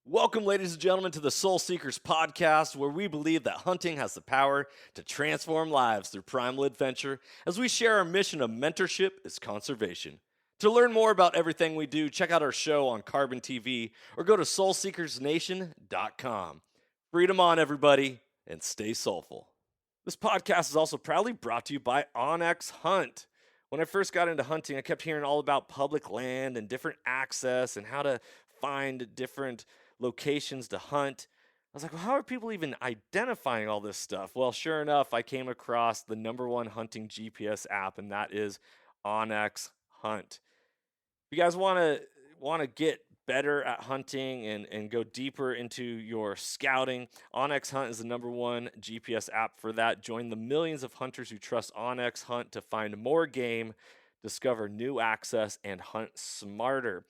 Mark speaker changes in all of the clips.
Speaker 1: Welcome, ladies and gentlemen, to the Soul Seekers podcast, where we believe that hunting has the power to transform lives through primal adventure, as we share our mission of mentorship is conservation. To learn more about everything we do, check out our show on Carbon TV or go to soulseekersnation.com. Freedom on, everybody, and stay soulful. This podcast is also proudly brought to you by Onyx Hunt. When I first got into hunting, I kept hearing all about public land and different access and how to find different locations to hunt. I was like, well, how are people even identifying all this stuff? Well, sure enough, I came across the number one hunting GPS app, and that is Onyx Hunt. If you guys want to get better at hunting and go deeper into your scouting, Onyx Hunt is the number one GPS app for that. Join the millions of hunters who trust Onyx Hunt to find more game, discover new access, and hunt smarter.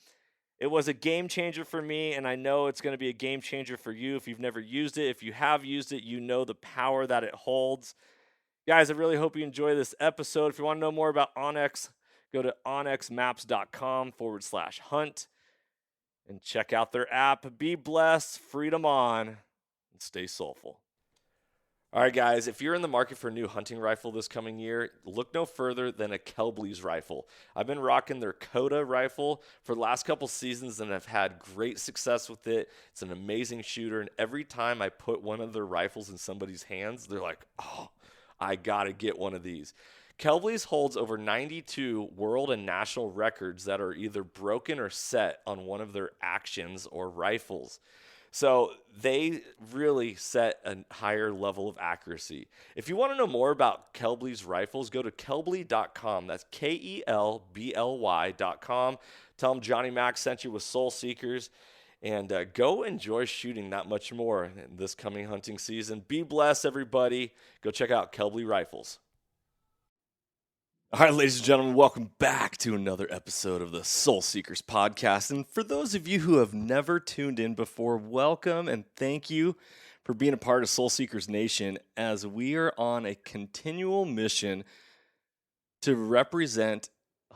Speaker 1: It was a game changer for me, and I know it's going to be a game changer for you if you've never used it. If you have used it, you know the power that it holds. Guys, I really hope you enjoy this episode. If you want to know more about Onyx, go to onyxmaps.com/hunt and check out their app. Be blessed, freedom on, and stay soulful. All right, guys, if you're in the market for a new hunting rifle this coming year, look no further than a Kelbley's rifle. I've been rocking their Coda rifle for the last couple seasons, and I've had great success with it. It's an amazing shooter, and every time I put one of their rifles in somebody's hands, they're like, oh, I got to get one of these. Kelbley's holds over 92 world and national records that are either broken or set on one of their actions or rifles. So they really set a higher level of accuracy. If you want to know more about Kelbley's rifles, go to kelbley.com. That's KELBLY.com. Tell them Johnny Mack sent you with Soul Seekers, and go enjoy shooting that much more in this coming hunting season. Be blessed, everybody. Go check out Kelbley Rifles. All right, ladies and gentlemen, welcome back to another episode of the Soul Seekers podcast. And for those of you who have never tuned in before, welcome and thank you for being a part of Soul Seekers Nation, as we are on a continual mission to represent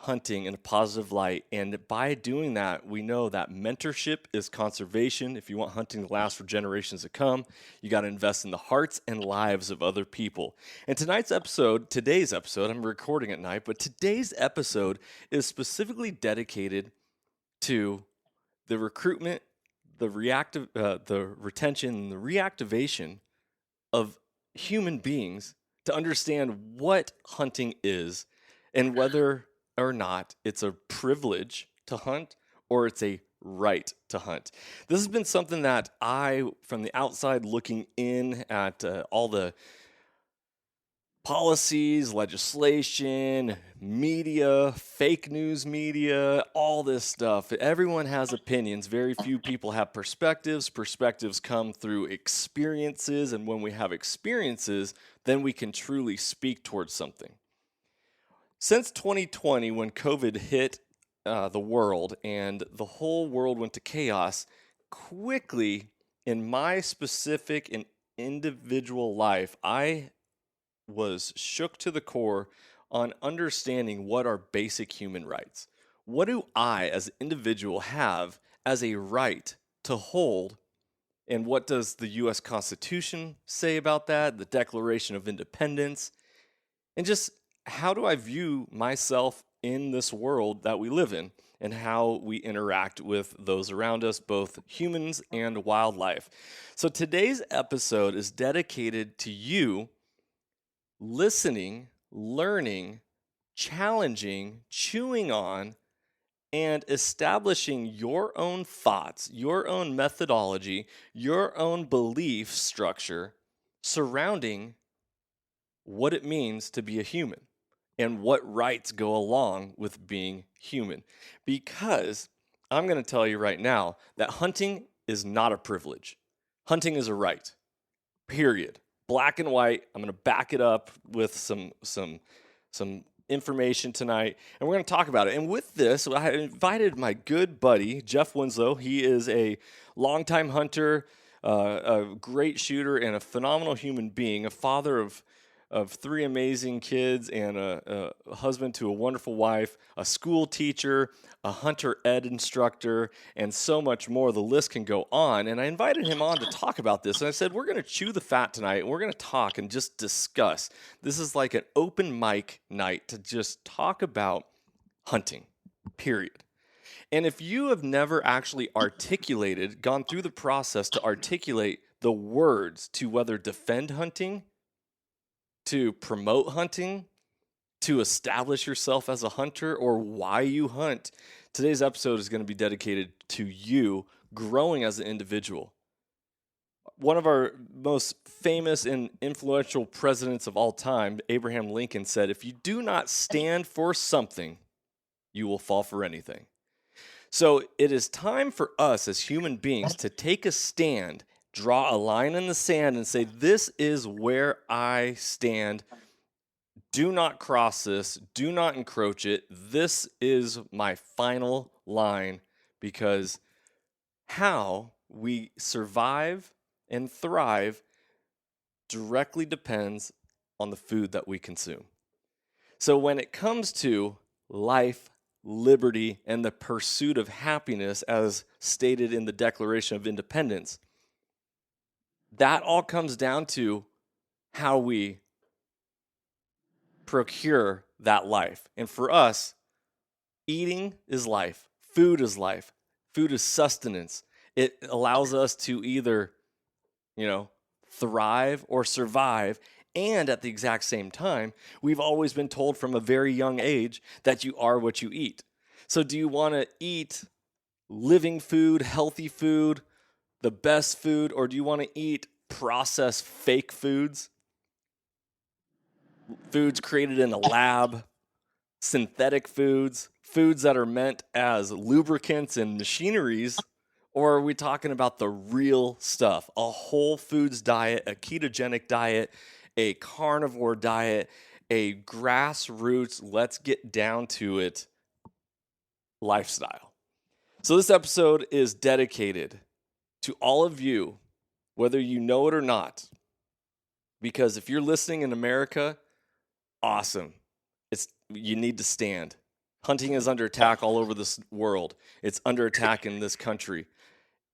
Speaker 1: hunting in a positive light. And by doing that, we know that mentorship is conservation. If you want hunting to last for generations to come, you got to invest in the hearts and lives of other people. And today's episode, I'm recording at night, but today's episode is specifically dedicated to the recruitment, the retention, and the reactivation of human beings to understand what hunting is and whether or not it's a privilege to hunt or it's a right to hunt. This has been something that I, from the outside looking in at all the policies, legislation, media, fake news media, all this stuff. Everyone has opinions. Very few people have perspectives. Perspectives come through experiences, and when we have experiences, then we can truly speak towards something. Since 2020, when COVID hit the world and the whole world went to chaos, quickly in my specific and individual life, I was shook to the core on understanding what are basic human rights. What do I, as an individual, have as a right to hold? And what does the U.S. Constitution say about that? The Declaration of Independence? And just how do I view myself in this world that we live in and how we interact with those around us, both humans and wildlife? So today's episode is dedicated to you listening, learning, challenging, chewing on, and establishing your own thoughts, your own methodology, your own belief structure surrounding what it means to be a human and what rights go along with being human. Because I'm going to tell you right now that hunting is not a privilege. Hunting is a right, period. Black and white. I'm going to back it up with some information tonight, and we're going to talk about it. And with this, I invited my good buddy, Jeff Winslow. He is a longtime hunter, a great shooter, and a phenomenal human being, a father of of three amazing kids and a husband to a wonderful wife, a school teacher, a hunter ed instructor, and so much more. The list can go on. And I invited him on to talk about this. And I said, we're going to chew the fat tonight. And we're going to talk and just discuss. This is like an open mic night to just talk about hunting, period. And if you have never actually gone through the process to articulate the words to whether defend hunting, to promote hunting, to establish yourself as a hunter, or why you hunt, today's episode is going to be dedicated to you growing as an individual. One of our most famous and influential presidents of all time, Abraham Lincoln, said, if you do not stand for something, you will fall for anything. So it is time for us as human beings to take a stand, draw a line in the sand and say, this is where I stand. Do not cross this. Do not encroach it. This is my final line, because how we survive and thrive directly depends on the food that we consume. So when it comes to life, liberty, and the pursuit of happiness, as stated in the Declaration of Independence, that all comes down to how we procure that life. And for us, eating is life. Food is life. Food is sustenance. It allows us to either, thrive or survive. And at the exact same time, we've always been told from a very young age that you are what you eat. So do you want to eat living food, healthy food, the best food, or do you want to eat processed fake foods? Foods created in a lab, synthetic foods, foods that are meant as lubricants and machineries, or are we talking about the real stuff? A whole foods diet, a ketogenic diet, a carnivore diet, a grassroots, let's get down to it lifestyle. So this episode is dedicated to all of you, whether you know it or not, because if you're listening in America, awesome. You need to stand. Hunting is under attack all over this world. It's under attack in this country.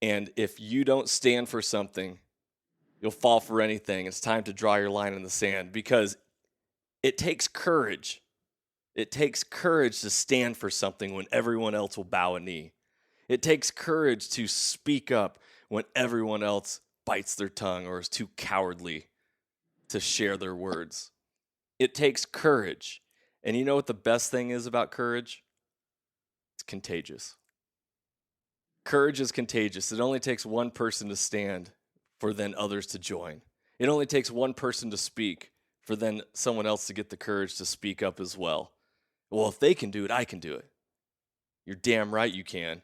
Speaker 1: And if you don't stand for something, you'll fall for anything. It's time to draw your line in the sand, because it takes courage. It takes courage to stand for something when everyone else will bow a knee. It takes courage to speak up when everyone else bites their tongue or is too cowardly to share their words. It takes courage. And you know what the best thing is about courage? It's contagious. Courage is contagious. It only takes one person to stand for then others to join. It only takes one person to speak for then someone else to get the courage to speak up as well. Well, if they can do it, I can do it. You're damn right you can,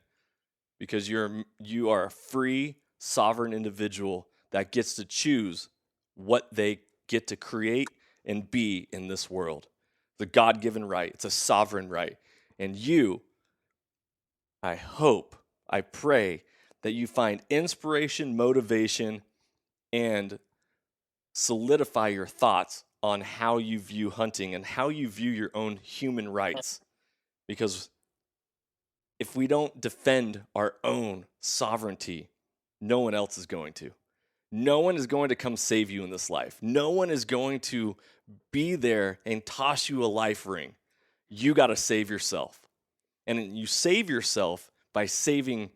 Speaker 1: because you are a free, sovereign individual that gets to choose what they get to create and be in this world. The God-given right. It's a sovereign right. And you, I hope, I pray that you find inspiration, motivation, and solidify your thoughts on how you view hunting and how you view your own human rights. Because if we don't defend our own sovereignty, no one else is going to. No one is going to come save you in this life. No one is going to be there and toss you a life ring. You got to save yourself. And you save yourself by saving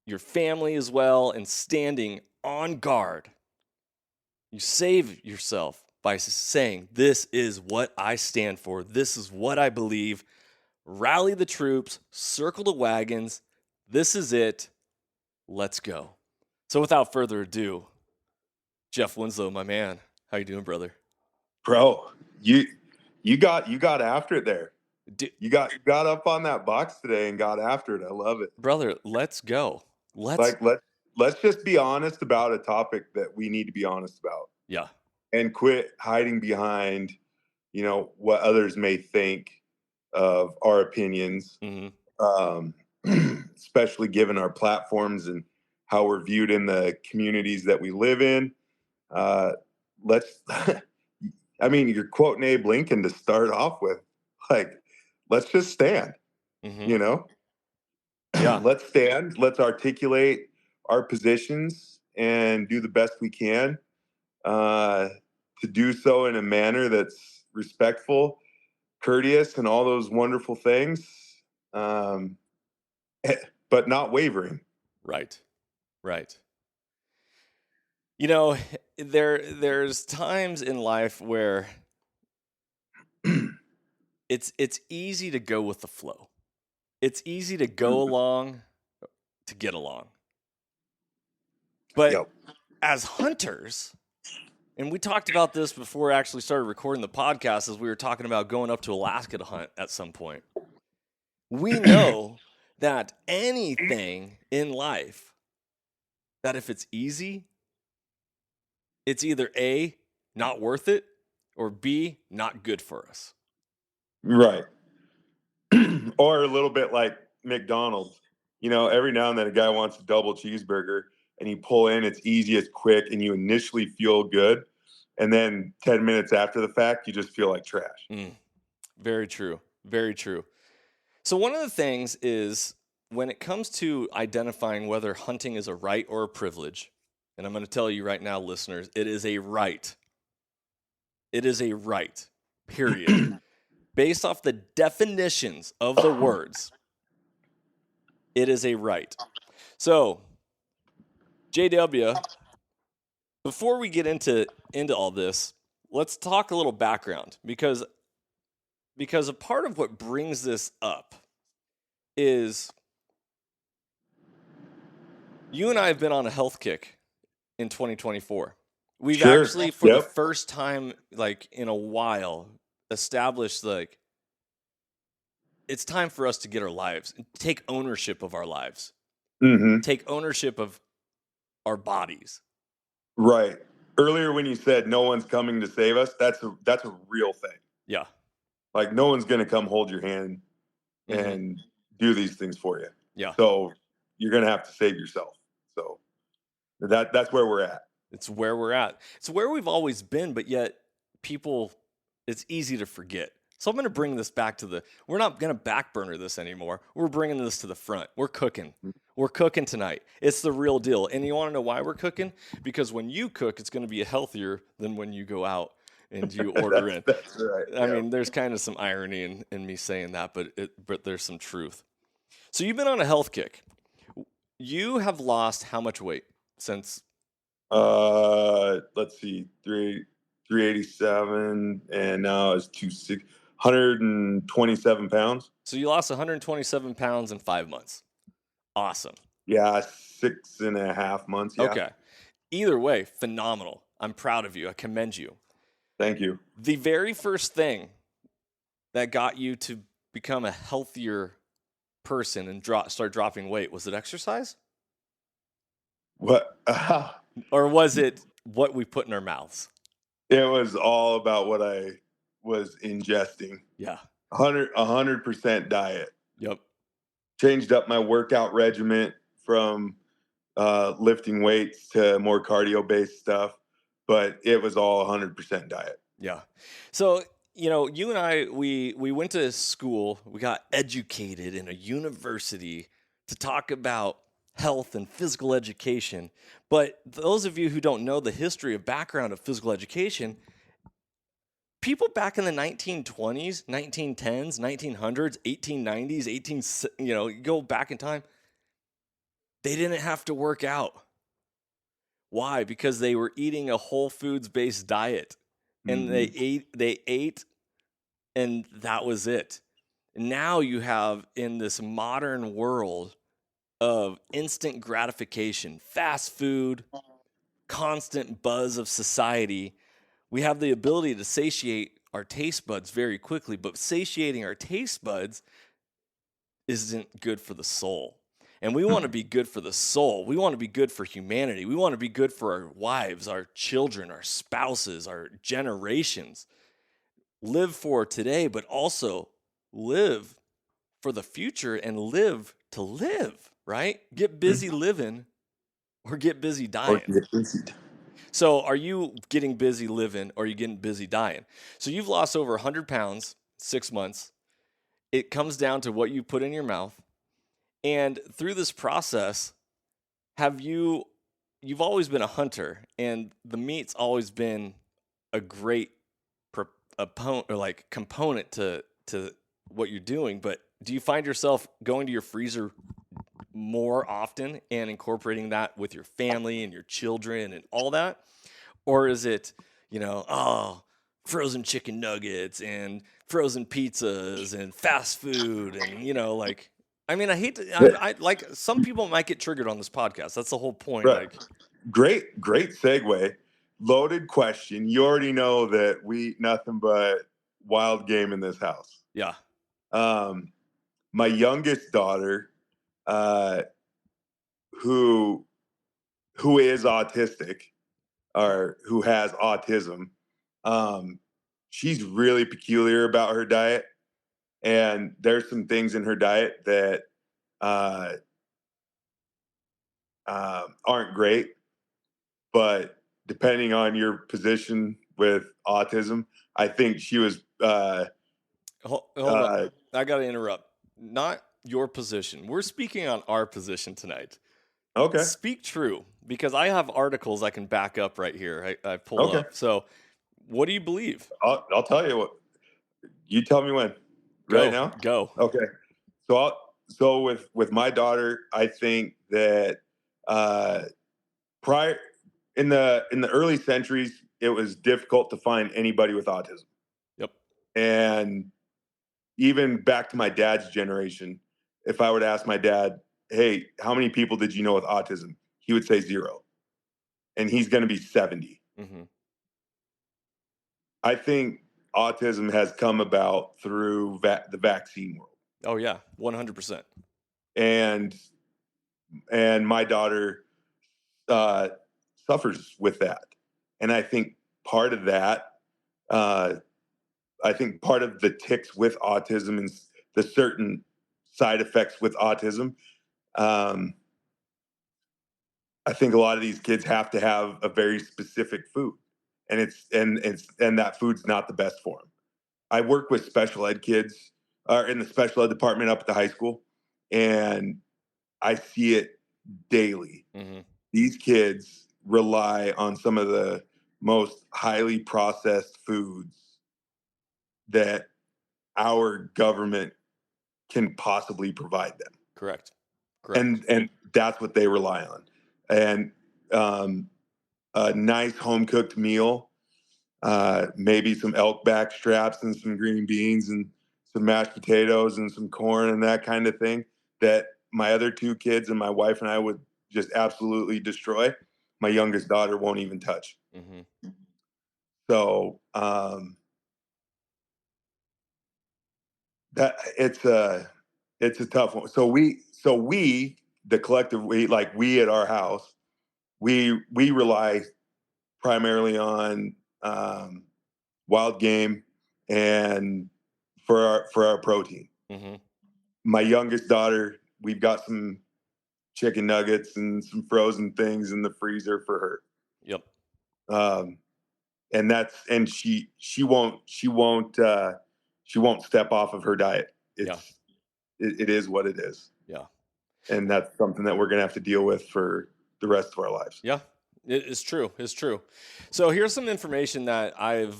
Speaker 1: your family as well and standing on guard. You save yourself by saying, this is what I stand for. This is what I believe. Rally the troops, circle the wagons. This is it. Let's go. So without further ado, Jeff Winslow, my man, how you doing, brother?
Speaker 2: Bro, you got after it there. You got up on that box today and got after it. I love it,
Speaker 1: brother. Let's go.
Speaker 2: Let's just be honest about a topic that we need to be honest about.
Speaker 1: Yeah,
Speaker 2: and quit hiding behind, what others may think of our opinions. Especially given our platforms and how we're viewed in the communities that we live in. I mean, you're quoting Abe Lincoln to start off with. Like, let's just stand,
Speaker 1: Mm-hmm.
Speaker 2: Yeah. Let's stand. Let's articulate our positions and do the best we can to do so in a manner that's respectful, courteous, and all those wonderful things, but not wavering.
Speaker 1: Right. There's times in life where it's easy to go with the flow. It's easy to go along to get along. But as hunters, and we talked about this before we actually started recording the podcast, as we were talking about going up to Alaska to hunt at some point. We know that anything in life, that if it's easy, it's either A, not worth it, or B, not good for us.
Speaker 2: Right. Or a little bit like McDonald's. Every now and then a guy wants a double cheeseburger and you pull in, it's easy, it's quick, and you initially feel good. And then 10 minutes after the fact, you just feel like trash.
Speaker 1: Very true. So one of the things is when it comes to identifying whether hunting is a right or a privilege, and I'm going to tell you right now, listeners, it is a right. It is a right, period. Based off the definitions of the words, it is a right. So, JW, before we get into all this, let's talk a little background because a part of what brings this up is you and I have been on a health kick in 2024. We've actually, for the first time, like in a while, established like it's time for us to get our lives, take ownership of our lives, take ownership of our bodies.
Speaker 2: Right. Earlier when you said no one's coming to save us, that's a real thing.
Speaker 1: Yeah.
Speaker 2: Like no one's going to come hold your hand and do these things for you.
Speaker 1: Yeah.
Speaker 2: So you're going to have to save yourself. So that's where we're at.
Speaker 1: It's where we're at. It's where we've always been, but yet people, it's easy to forget. So I'm going to bring this back to we're not going to back burner this anymore. We're bringing this to the front. We're cooking. We're cooking tonight. It's the real deal. And you want to know why we're cooking? Because when you cook, it's going to be healthier than when you go out and you order in.
Speaker 2: That's right.
Speaker 1: I mean, there's kind of some irony in me saying that, but there's some truth. So you've been on a health kick. You have lost how much weight since?
Speaker 2: Let's see, 387, and now it's 127 pounds.
Speaker 1: So you lost 127 pounds in 5 months. Awesome.
Speaker 2: Yeah, 6.5 months. Yeah.
Speaker 1: Okay. Either way, phenomenal. I'm proud of you. I commend you.
Speaker 2: Thank you.
Speaker 1: The very first thing that got you to become a healthier person and start dropping weight, was it exercise?
Speaker 2: What?
Speaker 1: Or was it what we put in our mouths?
Speaker 2: It was all about what I was ingesting.
Speaker 1: Yeah.
Speaker 2: 100% diet.
Speaker 1: Yep.
Speaker 2: Changed up my workout regimen from lifting weights to more cardio-based stuff, but it was all 100% diet.
Speaker 1: Yeah. So, you and I, we went to school, we got educated in a university to talk about health and physical education. But those of you who don't know the history of background of physical education, people back in the 1920s, 1910s, 1900s, 1890s, go back in time, they didn't have to work out. Why? Because they were eating a whole foods-based diet. And they ate, and that was it. Now you have, in this modern world of instant gratification, fast food, constant buzz of society, we have the ability to satiate our taste buds very quickly, but satiating our taste buds isn't good for the soul. And we want to be good for the soul. We want to be good for humanity. We want to be good for our wives, our children, our spouses, our generations. Live for today, but also live for the future and live to live, right? Get busy living or get busy dying. So are you getting busy living or are you getting busy dying? So you've lost over 100 pounds, 6 months. It comes down to what you put in your mouth. And through this process, you've always been a hunter, and the meat's always been a great component to what you're doing. But do you find yourself going to your freezer more often and incorporating that with your family and your children and all that? Or is it, frozen chicken nuggets and frozen pizzas and fast food and, I hate to, I like some people might get triggered on this podcast. That's the whole point.
Speaker 2: Right. Great segue. Loaded question. You already know that we eat nothing but wild game in this house.
Speaker 1: Yeah.
Speaker 2: My youngest daughter, who is autistic or who has autism, she's really peculiar about her diet. And there's some things in her diet that aren't great. But depending on your position with autism, I think she was.
Speaker 1: Hold on. I got to interrupt. Not your position. We're speaking on our position tonight.
Speaker 2: Okay.
Speaker 1: Speak true, because I have articles I can back up right here. I pulled up. So, what do you believe?
Speaker 2: I'll tell you what. You tell me when.
Speaker 1: Go,
Speaker 2: right now.
Speaker 1: Go.
Speaker 2: Okay. So with my daughter, I think that prior in the early centuries, it was difficult to find anybody with autism.
Speaker 1: Yep.
Speaker 2: And even back to my dad's generation, if I were to ask my dad, hey, how many people did you know with autism? He would say 0. And he's going to be 70.
Speaker 1: Mm-hmm.
Speaker 2: I think autism has come about through the vaccine world.
Speaker 1: Oh, yeah, 100%.
Speaker 2: And my daughter suffers with that. And I think part of that, I think part of the tics with autism and the certain side effects with autism, I think a lot of these kids have to have a very specific food, and that food's not the best for them. I work with special ed kids in the special ed department up at the high school, and I see it daily.
Speaker 1: Mm-hmm.
Speaker 2: These kids rely on some of the most highly processed foods that our government can possibly provide them.
Speaker 1: Correct.
Speaker 2: And that's what they rely on. And a nice home cooked meal, maybe some elk back straps and some green beans and some mashed potatoes and some corn and that kind of thing that my other 2 kids and my wife and I would just absolutely destroy. My youngest daughter won't even touch.
Speaker 1: Mm-hmm.
Speaker 2: So that it's a tough one. So we the collective, we at our house, we rely primarily on wild game and for our protein.
Speaker 1: Mm-hmm.
Speaker 2: My youngest daughter, we've got some chicken nuggets and some frozen things in the freezer for her.
Speaker 1: Yep.
Speaker 2: And she won't step off of her diet. It is what it is.
Speaker 1: Yeah.
Speaker 2: And that's something that we're going to have to deal with for the rest of our lives.
Speaker 1: Yeah, it's true. It's true. So here's some information that I've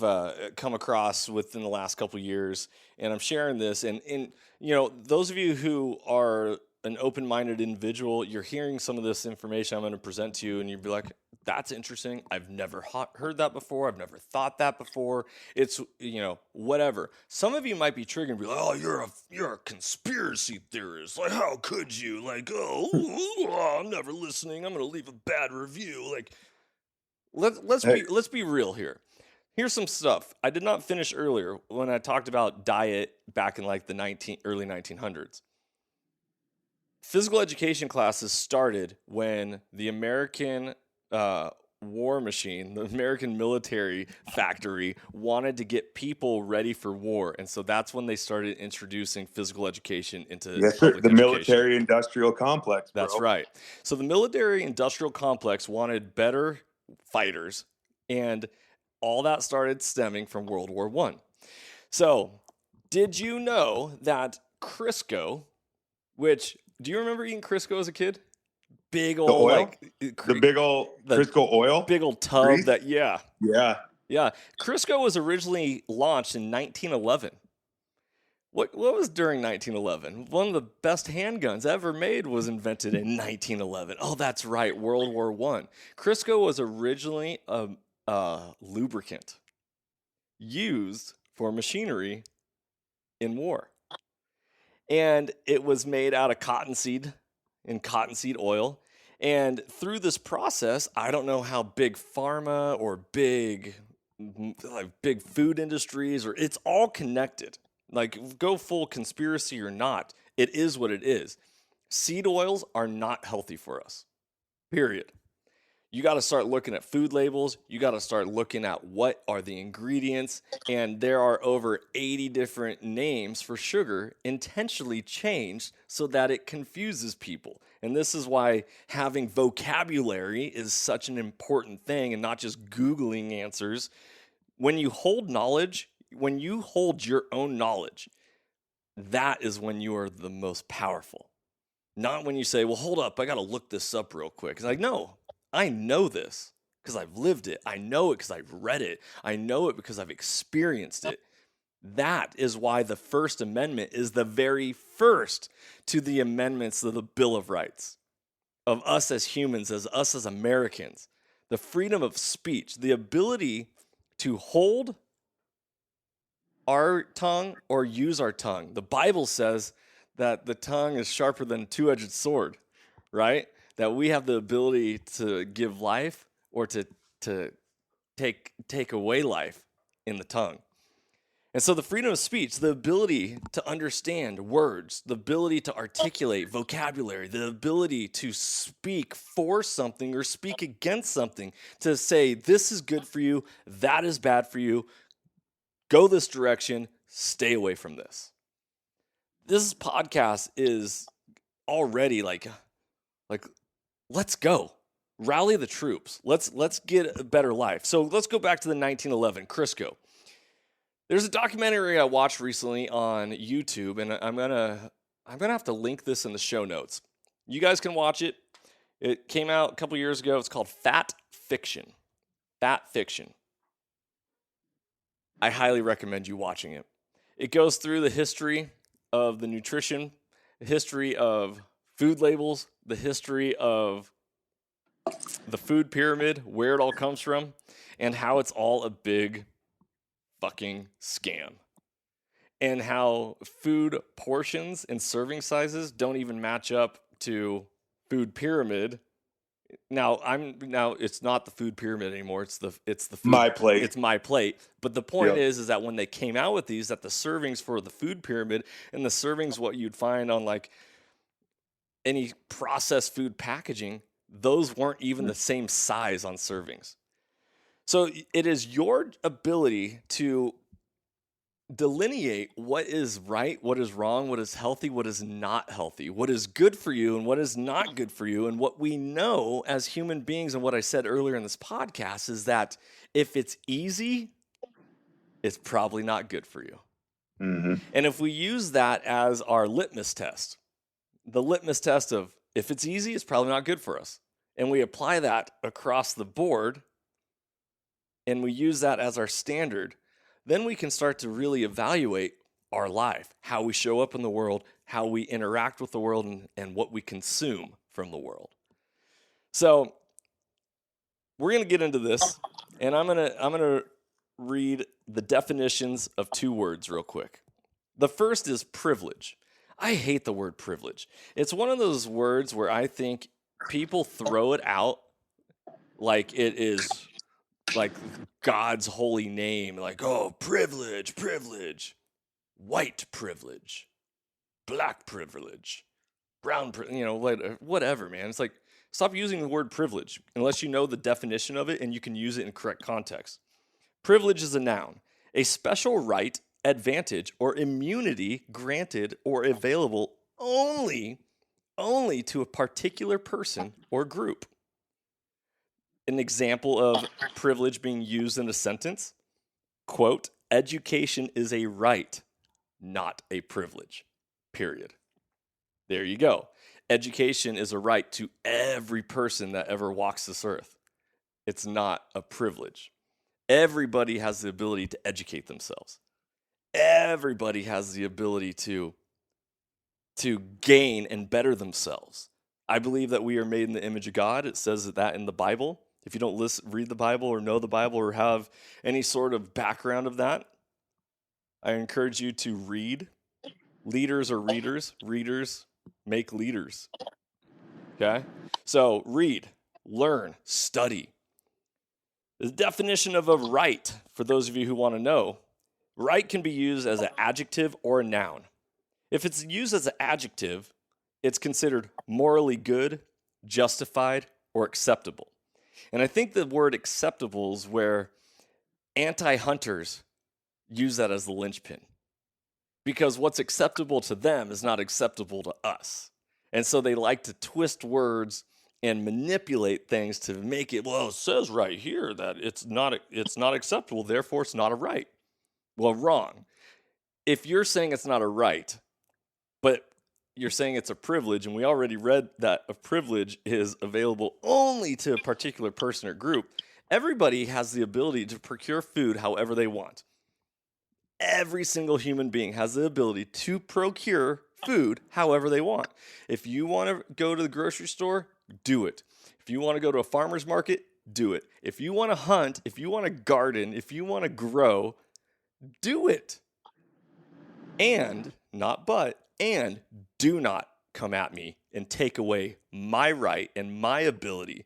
Speaker 1: come across within the last couple of years, and I'm sharing this. And those of you who are an open-minded individual, you're hearing some of this information I'm going to present to you, and you'd be like, that's interesting. I've never heard that before. I've never thought that before. It's, whatever. Some of you might be triggered and be like, oh, you're a conspiracy theorist. Like, how could you? Like, I'm never listening. I'm going to leave a bad review. Like, let's be real here. Here's some stuff I did not finish earlier when I talked about diet back in like the early 1900s. Physical education classes started when the American war machine, the American military factory, wanted to get people ready for war. And so that's when they started introducing physical education into public education.
Speaker 2: Military-industrial complex, bro.
Speaker 1: That's right. So the military-industrial complex wanted better fighters. And all that started stemming from World War I. So, did you know that Crisco, which, do you remember eating Crisco as a kid? Big
Speaker 2: The
Speaker 1: old,
Speaker 2: oil? The big old Crisco oil?
Speaker 1: Big old tub
Speaker 2: Grease?
Speaker 1: that, yeah.
Speaker 2: Yeah.
Speaker 1: Crisco was originally launched in 1911. What was during 1911? One of the best handguns ever made was invented in 1911. Oh, that's right, World War I. Crisco was originally a lubricant used for machinery in war. And it was made out of cottonseed and cottonseed oil. And through this process, I don't know how big pharma or big food industries, or it's all connected. Like, go full conspiracy or not, it is what it is. Seed oils are not healthy for us, period. You got to start looking at food labels. You got to start looking at what are the ingredients. And there are over 80 different names for sugar intentionally changed so that it confuses people. And this is why having vocabulary is such an important thing and not just Googling answers. When you hold knowledge, when you hold your own knowledge, that is when you are the most powerful. Not when you say, well, hold up, I got to look this up real quick. It's like, no, I know this because I've lived it. I know it because I've read it. I know it because I've experienced it. That is why the First Amendment is the very first to the amendments of the Bill of Rights, of us as humans, as us as Americans. The freedom of speech, the ability to hold our tongue or use our tongue. The Bible says that the tongue is sharper than a two-edged sword, right? That we have the ability to give life or to take away life in the tongue. And so the freedom of speech, the ability to understand words, the ability to articulate vocabulary, the ability to speak for something or speak against something, to say this is good for you, that is bad for you, go this direction, stay away from this. This podcast is already like let's go. Rally the troops. Let's get a better life. So let's go back to the 1911 Crisco. There's a documentary I watched recently on YouTube, and I'm gonna have to link this in the show notes. You guys can watch it. It came out a couple years ago. It's called Fat Fiction. Fat Fiction. I highly recommend you watching it. It goes through the history of the nutrition, the history of food labels, the history of the food pyramid, where it all comes from, and how it's all a big fucking scam. And how food portions and serving sizes don't even match up to food pyramid. Now it's not the food pyramid anymore. It's the food,
Speaker 2: My Plate.
Speaker 1: It's My Plate. But the point is that when they came out with these, that the servings for the food pyramid and the servings what you'd find on like any processed food packaging, those weren't even the same size on servings. So it is your ability to delineate what is right, what is wrong, what is healthy, what is not healthy, what is good for you and what is not good for you. And what we know as human beings, and what I said earlier in this podcast, is that if it's easy, it's probably not good for you.
Speaker 2: Mm-hmm.
Speaker 1: And if we use that as our litmus test, the litmus test of if it's easy, it's probably not good for us. And we apply that across the board, and we use that as our standard, then we can start to really evaluate our life, how we show up in the world, how we interact with the world, and what we consume from the world. So we're going to get into this, and I'm going to read the definitions of two words real quick. The first is privilege. I hate the word privilege. It's one of those words where I think people throw it out like it is like God's holy name, like, oh, privilege, white privilege, black privilege, brown privilege, whatever, man. It's like, stop using the word privilege unless you know the definition of it and you can use it in correct context. Privilege is a noun, a special right, advantage, or immunity granted or available only to a particular person or group. An example of privilege being used in a sentence, quote, education is a right, not a privilege, period. There you go. Education is a right to every person that ever walks this earth. It's not a privilege. Everybody has the ability to educate themselves. Everybody has the ability to gain and better themselves. I believe that we are made in the image of God. It says that in the Bible. If you don't read the Bible or know the Bible or have any sort of background of that, I encourage you to read. Leaders are readers. Readers make leaders. Okay? So read, learn, study. The definition of a right, for those of you who want to know, right can be used as an adjective or a noun. If it's used as an adjective, it's considered morally good, justified, or acceptable. And I think the word acceptable is where anti-hunters use that as the linchpin. Because what's acceptable to them is not acceptable to us. And so they like to twist words and manipulate things to make it, well, it says right here that it's not acceptable, therefore it's not a right. Well, wrong. If you're saying it's not a right, but you're saying it's a privilege, and we already read that a privilege is available only to a particular person or group, everybody has the ability to procure food however they want. Every single human being has the ability to procure food however they want. If you want to go to the grocery store, do it. If you want to go to a farmer's market, do it. If you want to hunt, if you want to garden, if you want to grow, do it. And, not but, and do not come at me and take away my right and my ability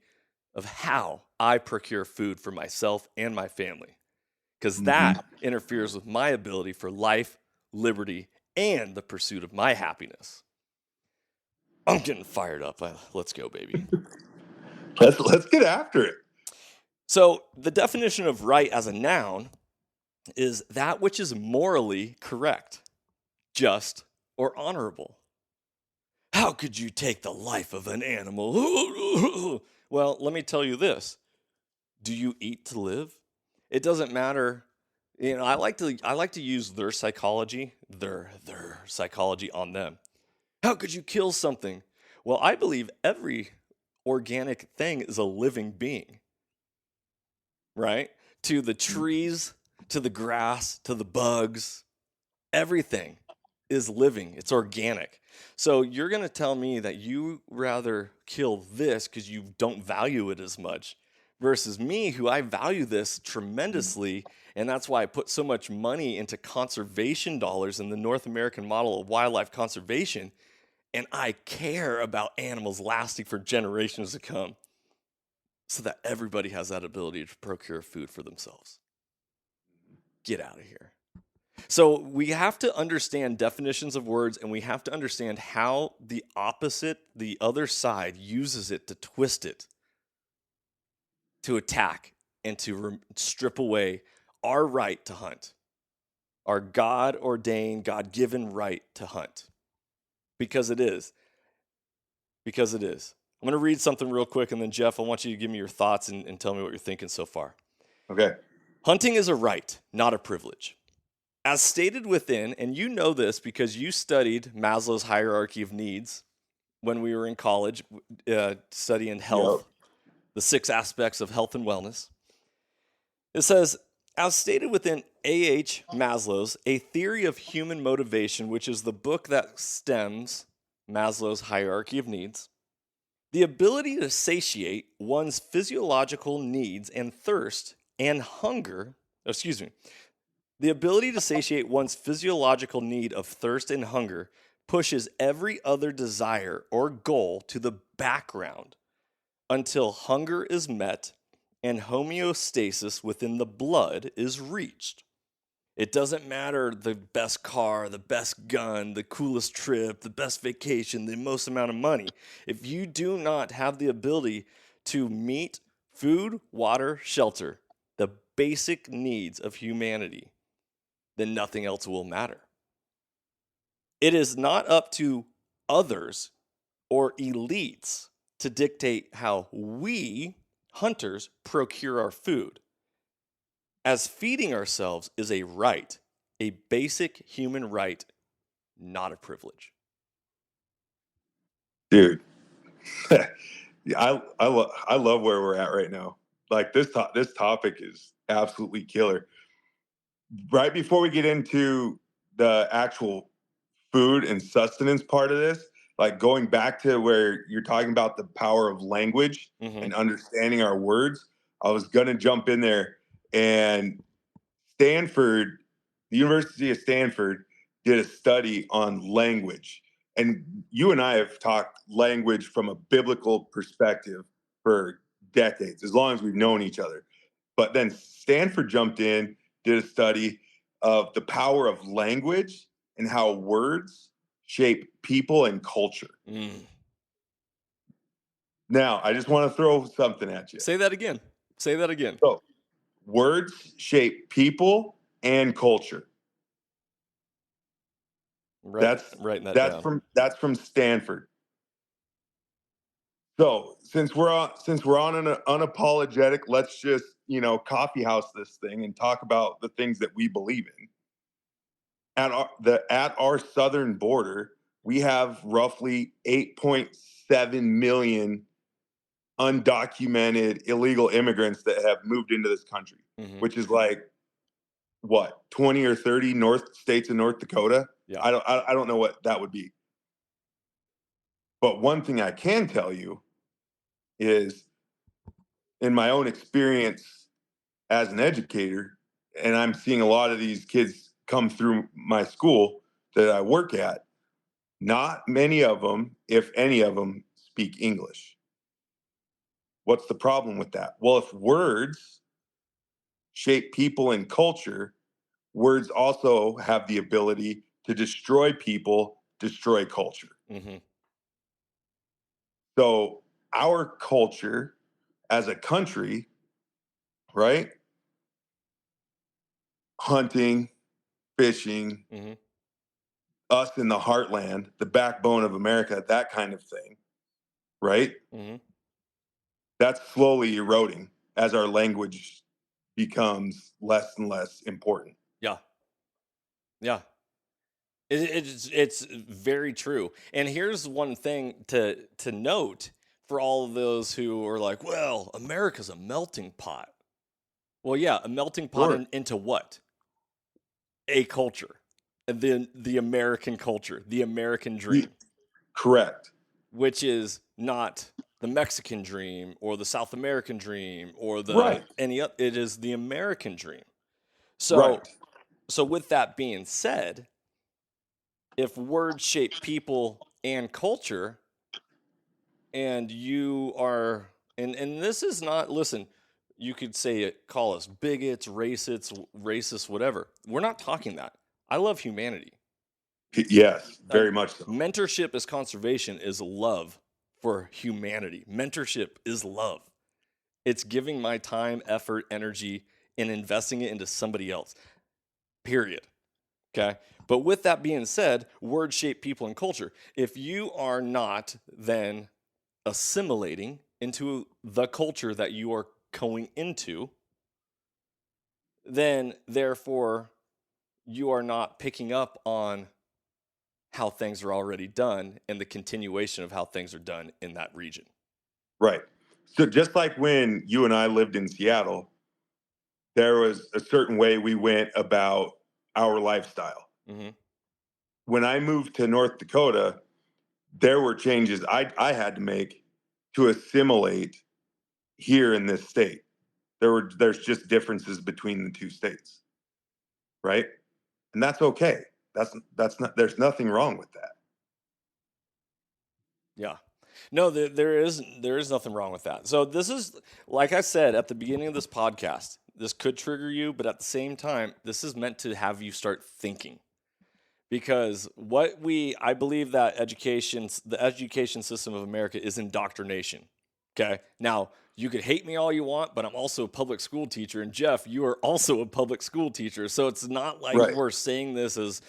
Speaker 1: of how I procure food for myself and my family. Because that interferes with my ability for life, liberty, and the pursuit of my happiness. I'm getting fired up. Let's go, baby.
Speaker 2: Let's get after it.
Speaker 1: So the definition of right as a noun is that which is morally correct, just, or honorable. How could you take the life of an animal? Well, let me tell you this. Do you eat to live? It doesn't matter. You know, I like to use their psychology on them. How could you kill something? Well, I believe every organic thing is a living being. Right? To the trees, to the grass, to the bugs, everything is living. It's organic. So you're going to tell me that you rather kill this because you don't value it as much versus me, who I value this tremendously, and that's why I put so much money into conservation dollars in the North American model of wildlife conservation, and I care about animals lasting for generations to come so that everybody has that ability to procure food for themselves. Get out of here. So we have to understand definitions of words, and we have to understand how the opposite, the other side, uses it to twist it, to attack, and to strip away our right to hunt, our God-ordained, God-given right to hunt. Because it is. Because it is. I'm going to read something real quick, and then, Jeff, I want you to give me your thoughts and tell me what you're thinking so far.
Speaker 2: Okay.
Speaker 1: Hunting is a right, not a privilege. As stated within, and you know this because you studied Maslow's hierarchy of needs when we were in college, studying health, the 6 aspects of health and wellness. It says, as stated within A.H. Maslow's A Theory of Human Motivation, which is the book that stems Maslow's hierarchy of needs, the ability to satiate one's physiological needs and thirst and hunger, the ability to satiate one's physiological need of thirst and hunger pushes every other desire or goal to the background until hunger is met and homeostasis within the blood is reached. It doesn't matter the best car, the best gun, the coolest trip, the best vacation, the most amount of money. If you do not have the ability to meet food, water, shelter, the basic needs of humanity, then nothing else will matter. It is not up to others or elites to dictate how we hunters procure our food, as feeding ourselves is a right, a basic human right, not a privilege.
Speaker 2: Dude, I love where we're at right now. Like this topic is absolutely killer. Right before we get into the actual food and sustenance part of this, like going back to where you're talking about the power of language and understanding our words, I was going to jump in there. And Stanford, the University of Stanford, did a study on language. And you and I have talked language from a biblical perspective for decades, as long as we've known each other. But then Stanford jumped in, did a study of the power of language and how words shape people and culture. Now, I just want to throw something at you.
Speaker 1: Say that again.
Speaker 2: So, words shape people and culture.
Speaker 1: Writing that down.
Speaker 2: That's from Stanford. So since we're on an unapologetic, let's just coffee house this thing and talk about the things that we believe in. At our southern border, we have roughly 8.7 million undocumented illegal immigrants that have moved into this country, which is like what, 20 or 30 states in North Dakota.
Speaker 1: Yeah.
Speaker 2: I don't know what that would be. But one thing I can tell you is, in my own experience as an educator, and I'm seeing a lot of these kids come through my school that I work at, not many of them, if any of them, speak English. What's the problem with that? Well, if words shape people and culture, words also have the ability to destroy people, destroy culture. So our culture as a country, right? Hunting, fishing, us in the heartland, the backbone of America, that kind of thing, right? That's slowly eroding as our language becomes less and less important.
Speaker 1: Yeah. It's very true. And here's one thing to note for all of those who are like, well, America's a melting pot. Well, yeah, a melting pot into what? A culture. The American culture, the American dream.
Speaker 2: Correct.
Speaker 1: Which is not the Mexican dream or the South American dream or it is the American dream. So with that being said, if words shape people and culture, and you are, and this is not, listen, you could say it, call us bigots, racists, whatever. We're not talking that. I love humanity.
Speaker 2: Yes, very much so.
Speaker 1: Mentorship as conservation is love for humanity. Mentorship is love. It's giving my time, effort, energy, and investing it into somebody else. Period. Okay? But with that being said, words shape people and culture. If you are not then assimilating into the culture that you are going into, then therefore you are not picking up on how things are already done and the continuation of how things are done in that region.
Speaker 2: Right. So just like when you and I lived in Seattle, there was a certain way we went about our lifestyle. When I moved to North Dakota, there were changes I had to make to assimilate here in this state. There's just differences between the two states, right? And that's okay. That's not. There's nothing wrong with that.
Speaker 1: Yeah. No, there is nothing wrong with that. So this is, like I said at the beginning of this podcast, this could trigger you, but at the same time, this is meant to have you start thinking. Because I believe that the education system of America is indoctrination. Okay. Now, you could hate me all you want, but I'm also a public school teacher. And Jeff, you are also a public school teacher. So it's not like we're saying this as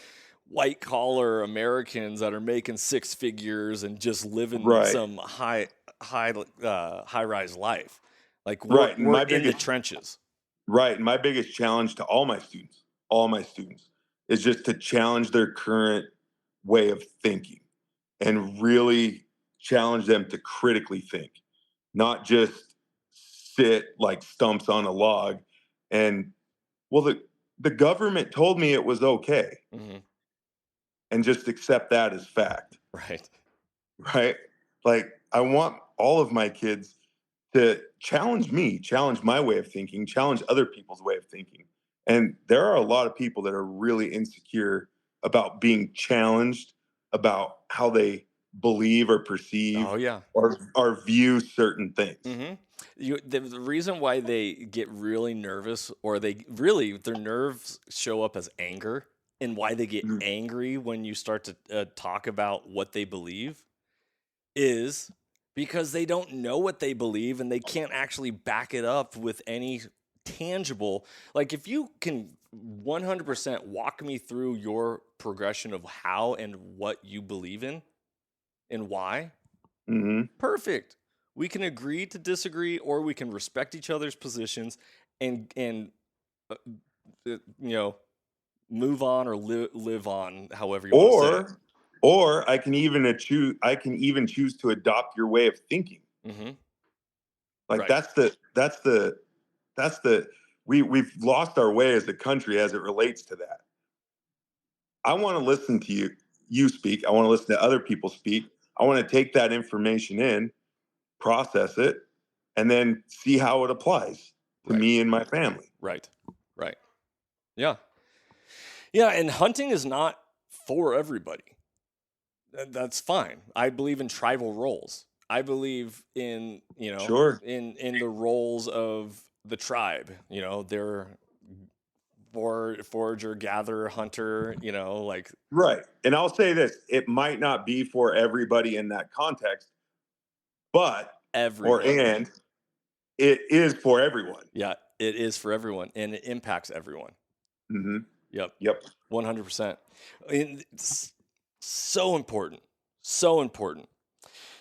Speaker 1: white collar Americans that are making six figures and just living some high rise life. Like
Speaker 2: Right. And
Speaker 1: we're in the trenches.
Speaker 2: Right. And my biggest challenge to all my students, is just to challenge their current way of thinking and really challenge them to critically think, not just sit like stumps on a log and, well, the government told me it was okay, and just accept that as fact.
Speaker 1: Right.
Speaker 2: Right. Like, I want all of my kids to challenge me, challenge my way of thinking, challenge other people's way of thinking. And there are a lot of people that are really insecure about being challenged about how they believe or perceive or view certain things.
Speaker 1: The reason why they get really nervous, or their nerves show up as anger, and why they get angry when you start to talk about what they believe, is because they don't know what they believe and they can't actually back it up with any tangible. Like, if you can 100% walk me through your progression of how and what you believe in and why, perfect. We can agree to disagree, or we can respect each other's positions and move on, or live on, however you want to say it.
Speaker 2: Or I can even choose to adopt your way of thinking. Like, right. We've lost our way as a country as it relates to that. I want to listen to you speak. I want to listen to other people speak. I want to take that information in, process it, and then see how it applies to me and my family.
Speaker 1: Right. Yeah. And hunting is not for everybody. That's fine. I believe in tribal roles. I believe in, in the roles of the tribe. They're forager, gatherer, hunter, like.
Speaker 2: Right. And I'll say this, it might not be for everybody in that context, but it is for everyone.
Speaker 1: Yeah, it is for everyone, and it impacts everyone. Yep. 100%. It's so important. So important.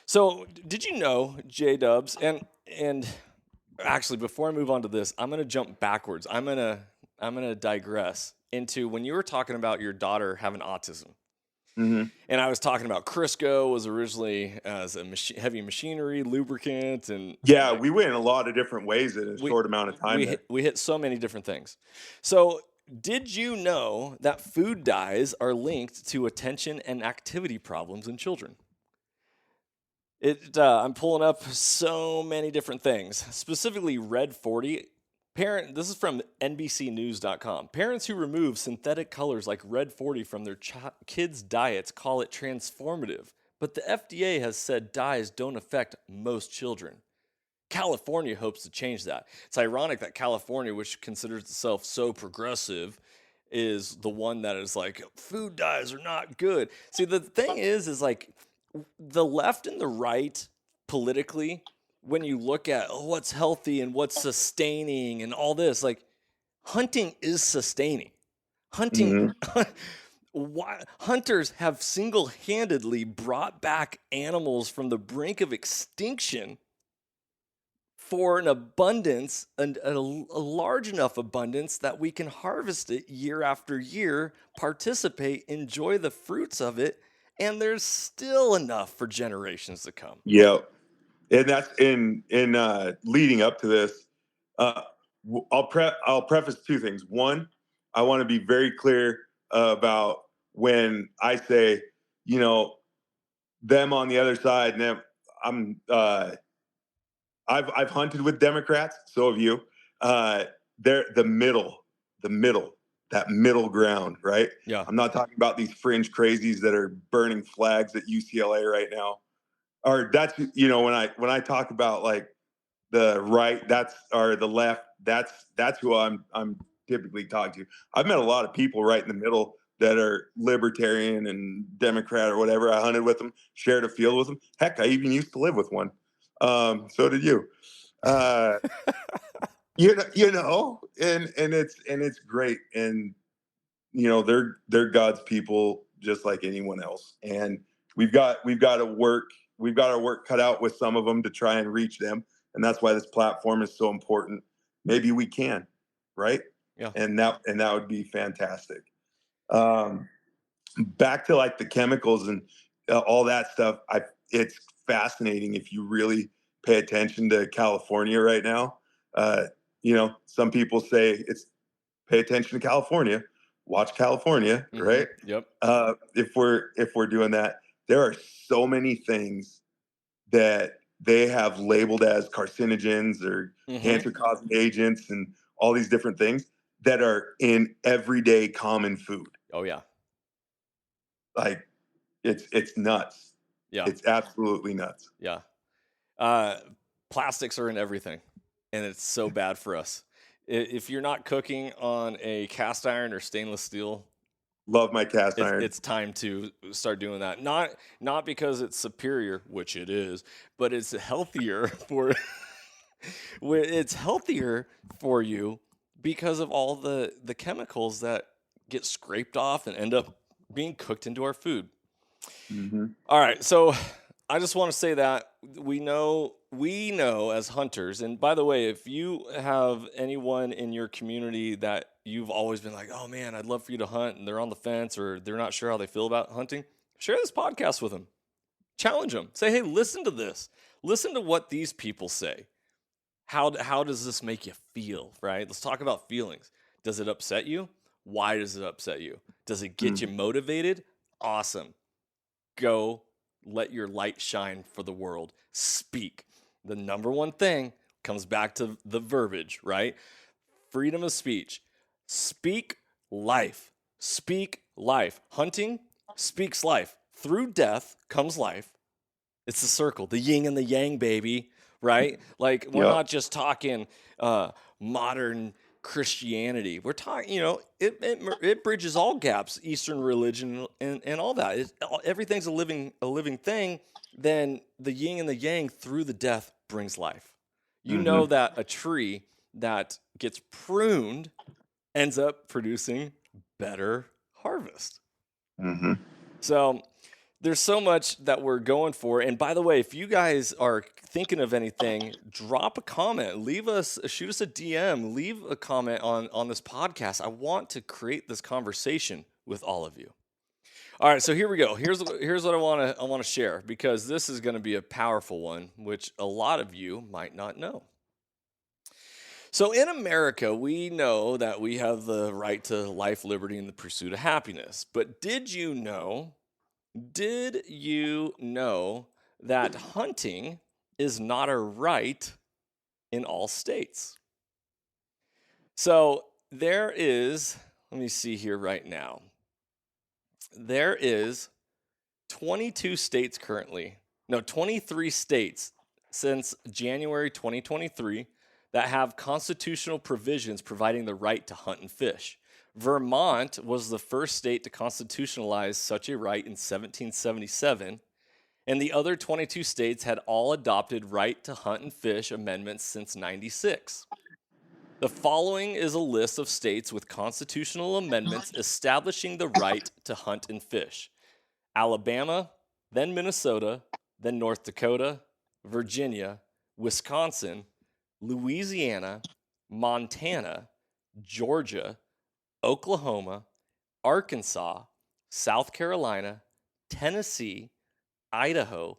Speaker 1: So, did you know, J-Dubs, and actually, before I move on to this, I'm going to jump backwards. I'm going to digress into when you were talking about your daughter having autism. And I was talking about Crisco was originally as a heavy machinery, lubricant, and
Speaker 2: we went in a lot of different ways in a short amount of time.
Speaker 1: We hit so many different things. So, did you know that food dyes are linked to attention and activity problems in children? I'm pulling up so many different things, specifically Red 40. This is from NBCnews.com. Parents who remove synthetic colors like Red 40 from their kids' diets call it transformative, but the FDA has said dyes don't affect most children. California hopes to change that. It's ironic that California, which considers itself so progressive, is the one that is like, food dyes are not good. See, the thing is like, the left and the right politically, when you look at what's healthy and what's sustaining and all this, like, hunting is sustaining. Hunters have single-handedly brought back animals from the brink of extinction for an abundance, and a large enough abundance that we can harvest it year after year, participate, enjoy the fruits of it, and there's still enough for generations to come.
Speaker 2: Yeah. And that's in leading up to this. I'll preface two things. One, I want to be very clear about when I say, them on the other side, and I've hunted with Democrats, so have you. They're the middle, that middle ground, right?
Speaker 1: Yeah.
Speaker 2: I'm not talking about these fringe crazies that are burning flags at UCLA right now. Or that's, when I talk about like the right, or the left, that's who I'm typically talking to. I've met a lot of people right in the middle that are libertarian and Democrat or whatever. I hunted with them, shared a field with them. Heck, I even used to live with one. So did you. And it's great. And they're God's people just like anyone else. And we've got our work cut out with some of them to try and reach them. and that's why this platform is so important. Maybe we can, right?
Speaker 1: Yeah.
Speaker 2: And that would be fantastic. Back to like the chemicals and all that stuff. It's fascinating if you really pay attention to California right now. Some people say it's pay attention to California, watch California, right?
Speaker 1: Yep.
Speaker 2: If we're doing that, there are so many things that they have labeled as carcinogens or cancer-causing agents and all these different things that are in everyday common food.
Speaker 1: Oh yeah.
Speaker 2: Like it's nuts.
Speaker 1: Yeah.
Speaker 2: It's absolutely nuts.
Speaker 1: Yeah. Plastics are in everything, and it's so bad for us. If you're not cooking on a cast iron or stainless steel,
Speaker 2: Love my cast iron.
Speaker 1: it's time to start doing that. Not because it's superior, which it is, but it's healthier for it's healthier for you because of all the chemicals that get scraped off and end up being cooked into our food. All right, so I just want to say that we know as hunters, and by the way, if you have anyone in your community that you've always been like, oh man, I'd love for you to hunt, and they're on the fence or they're not sure how they feel about hunting, share this podcast with them. Challenge them. Say, hey, listen to this. Listen to what these people say. How does this make you feel, right? Let's talk about feelings. Does it upset you? Why does it upset you? Does it get you motivated? Awesome. Go let your light shine for the world. Speak. The number one thing comes back to the verbiage, right? Freedom of speech. Speak life. Speak life. Hunting speaks life. Through death comes life. It's the circle, the yin and the yang, baby, right? Like, we're not just talking modern Christianity. We're talking, it bridges all gaps, Eastern religion and all that. Everything's a living thing. Then the yin and the yang through the death brings life. You know that a tree that gets pruned ends up producing better harvest. So there's so much that we're going for. And by the way, if you guys are thinking of anything, drop a comment, shoot us a DM, leave a comment on this podcast. I want to create this conversation with all of you. All right, so here we go. Here's what I want to share, because this is going to be a powerful one, which a lot of you might not know. So in America, we know that we have the right to life, liberty, and the pursuit of happiness. But did you know that hunting is not a right in all states? So there is, let me see here right now. There is 23 states since January 2023 that have constitutional provisions providing the right to hunt and fish. Vermont was the first state to constitutionalize such a right in 1777, and the other 22 states had all adopted right to hunt and fish amendments since 96. The following is a list of states with constitutional amendments establishing the right to hunt and fish: Alabama, then Minnesota, then North Dakota, Virginia, Wisconsin, Louisiana, Montana, Georgia, Oklahoma, Arkansas, South Carolina, Tennessee, Idaho,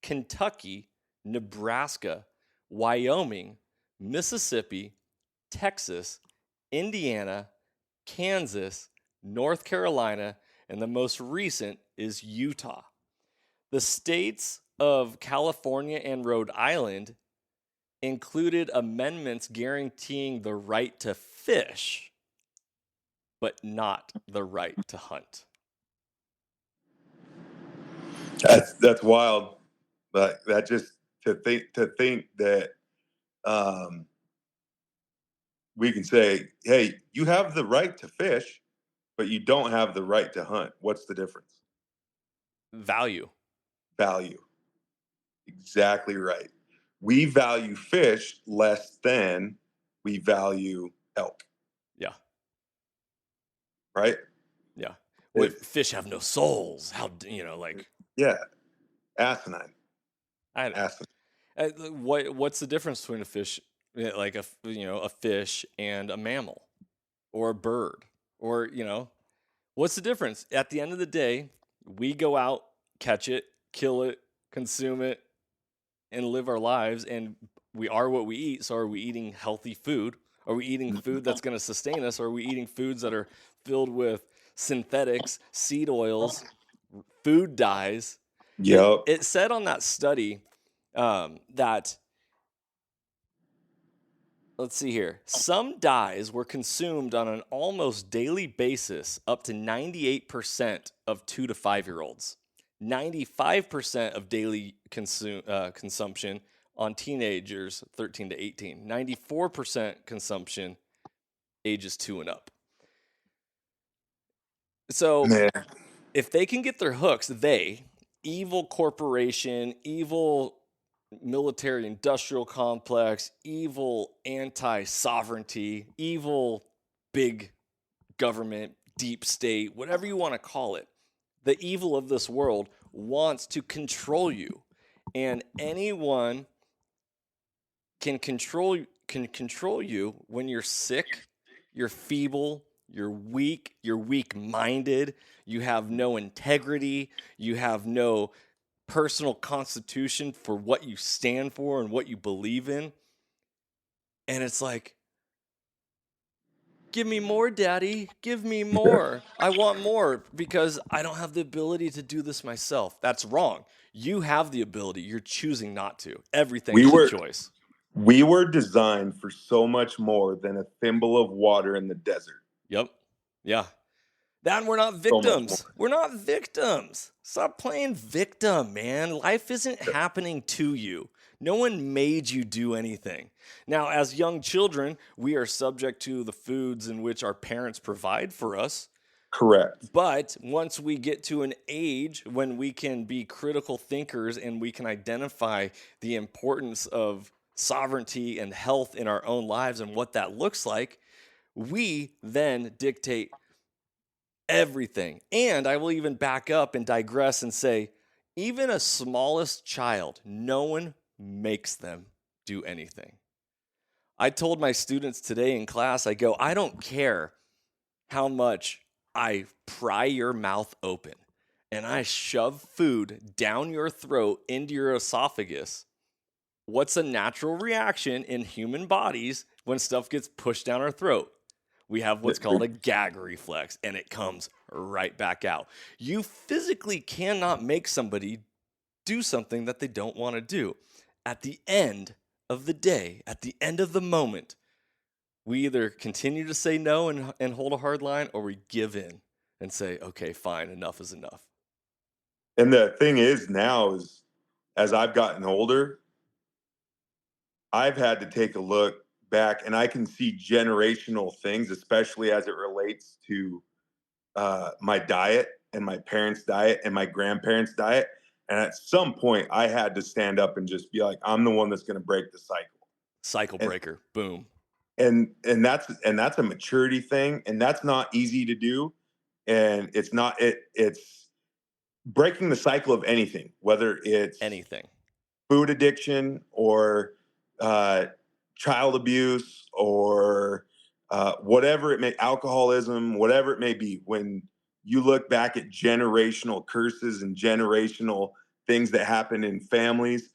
Speaker 1: Kentucky, Nebraska, Wyoming, Mississippi, Texas, Indiana, Kansas, North Carolina, and the most recent is Utah. The states of California and Rhode Island included amendments guaranteeing the right to fish, but not the right to hunt.
Speaker 2: That's wild. But that just to think that we can say, hey, you have the right to fish, but you don't have the right to hunt. What's the difference?
Speaker 1: Value.
Speaker 2: Exactly right. We value fish less than we value elk.
Speaker 1: Yeah.
Speaker 2: Right?
Speaker 1: Yeah. Well, fish have no souls. How,
Speaker 2: Yeah. Asinine.
Speaker 1: Asinine. What's the difference between a fish, like a fish and a mammal or a bird, or what's the difference? At the end of the day, we go out, catch it, kill it, consume it, and live our lives, and we are what we eat. So are we eating healthy food? Are we eating food that's going to sustain us? Or are we eating foods that are filled with synthetics, seed oils, food dyes?
Speaker 2: Yep.
Speaker 1: It said on that study that, let's see here, some dyes were consumed on an almost daily basis up to 98% of 2 to 5-year-olds. 95% of daily consumption on teenagers 13 to 18. 94% consumption ages 2 and up. So
Speaker 2: Man.
Speaker 1: if they can get their hooks, evil corporation, evil military industrial complex, evil anti-sovereignty, evil big government, deep state, whatever you want to call it, the evil of this world wants to control you, and anyone can control you when you're sick, you're feeble, you're weak-minded, you have no integrity, you have no personal constitution for what you stand for and what you believe in. And it's like, give me more, Daddy. Give me more. I want more because I don't have the ability to do this myself. That's wrong. You have the ability. You're choosing not to. Everything's a choice.
Speaker 2: We were designed for so much more than a thimble of water in the desert.
Speaker 1: Yep. Yeah. That, and we're not victims. We're not victims. Stop playing victim, man. Life isn't happening to you. No one made you do anything. Now, as young children, we are subject to the foods in which our parents provide for us.
Speaker 2: Correct.
Speaker 1: But once we get to an age when we can be critical thinkers and we can identify the importance of sovereignty and health in our own lives and what that looks like, we then dictate everything. And I will even back up and digress and say, even a smallest child, no one makes them do anything. I told my students today in class, I go, I don't care how much I pry your mouth open and I shove food down your throat into your esophagus. What's a natural reaction in human bodies when stuff gets pushed down our throat? We have what's called a gag reflex, and it comes right back out. You physically cannot make somebody do something that they don't want to do. At the end of the day, at the end of the moment, we either continue to say no and hold a hard line, or we give in and say, okay, fine, enough is enough.
Speaker 2: And the thing is now is, as I've gotten older, I've had to take a look back, and I can see generational things, especially as it relates to my diet and my parents' diet and my grandparents' diet. And at some point, I had to stand up and just be like, I'm the one that's going to break the cycle.
Speaker 1: Cycle breaker. Boom.
Speaker 2: And that's a maturity thing, and that's not easy to do. And it's breaking the cycle of anything, whether it's
Speaker 1: anything,
Speaker 2: food addiction or child abuse or whatever it may, alcoholism, whatever it may be. When you look back at generational curses and generational things that happen in families,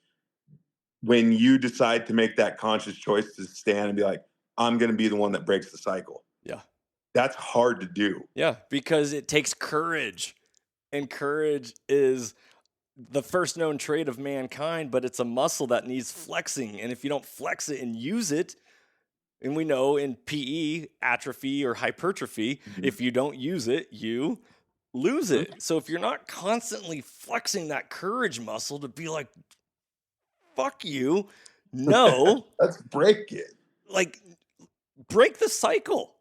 Speaker 2: when you decide to make that conscious choice to stand and be like, I'm going to be the one that breaks the cycle.
Speaker 1: Yeah.
Speaker 2: That's hard to do.
Speaker 1: Yeah, because it takes courage. And courage is the first known trait of mankind, but it's a muscle that needs flexing. And if you don't flex it and use it, and we know in PE, atrophy or hypertrophy, if you don't use it, you lose it. So if you're not constantly flexing that courage muscle to be like, fuck you, no.
Speaker 2: Let's break it.
Speaker 1: Like, break the cycle.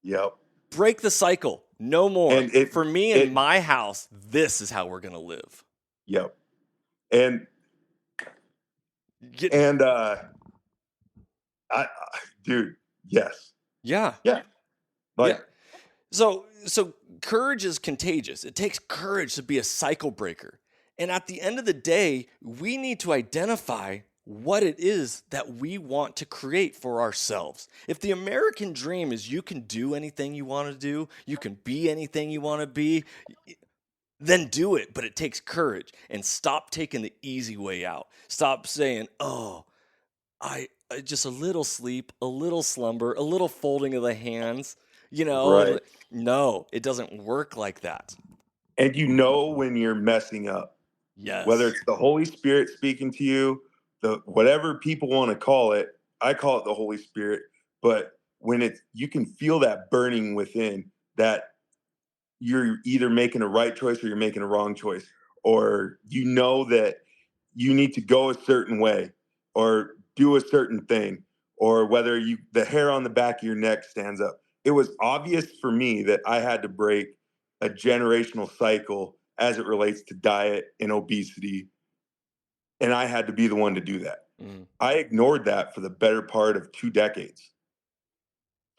Speaker 2: Yep.
Speaker 1: Break the cycle. No more. And for me in my house, this is how we're going to live.
Speaker 2: Yep. And dude, yes.
Speaker 1: Yeah.
Speaker 2: Yeah. Like,
Speaker 1: yeah. So courage is contagious. It takes courage to be a cycle breaker. And at the end of the day, we need to identify what it is that we want to create for ourselves. If the American dream is you can do anything you want to do, you can be anything you want to be, then do it. But it takes courage, and stop taking the easy way out. Stop saying, oh, I just a little sleep, a little slumber, a little folding of the hands,
Speaker 2: Right.
Speaker 1: No, it doesn't work like that.
Speaker 2: And you know when you're messing up.
Speaker 1: Yes.
Speaker 2: Whether it's the Holy Spirit speaking to you, whatever people want to call it, I call it the Holy Spirit. But when you can feel that burning within, that you're either making a right choice or you're making a wrong choice, or you know that you need to go a certain way or do a certain thing, or whether the hair on the back of your neck stands up. It was obvious for me that I had to break a generational cycle as it relates to diet and obesity, and I had to be the one to do that. I ignored that for the better part of 2 decades.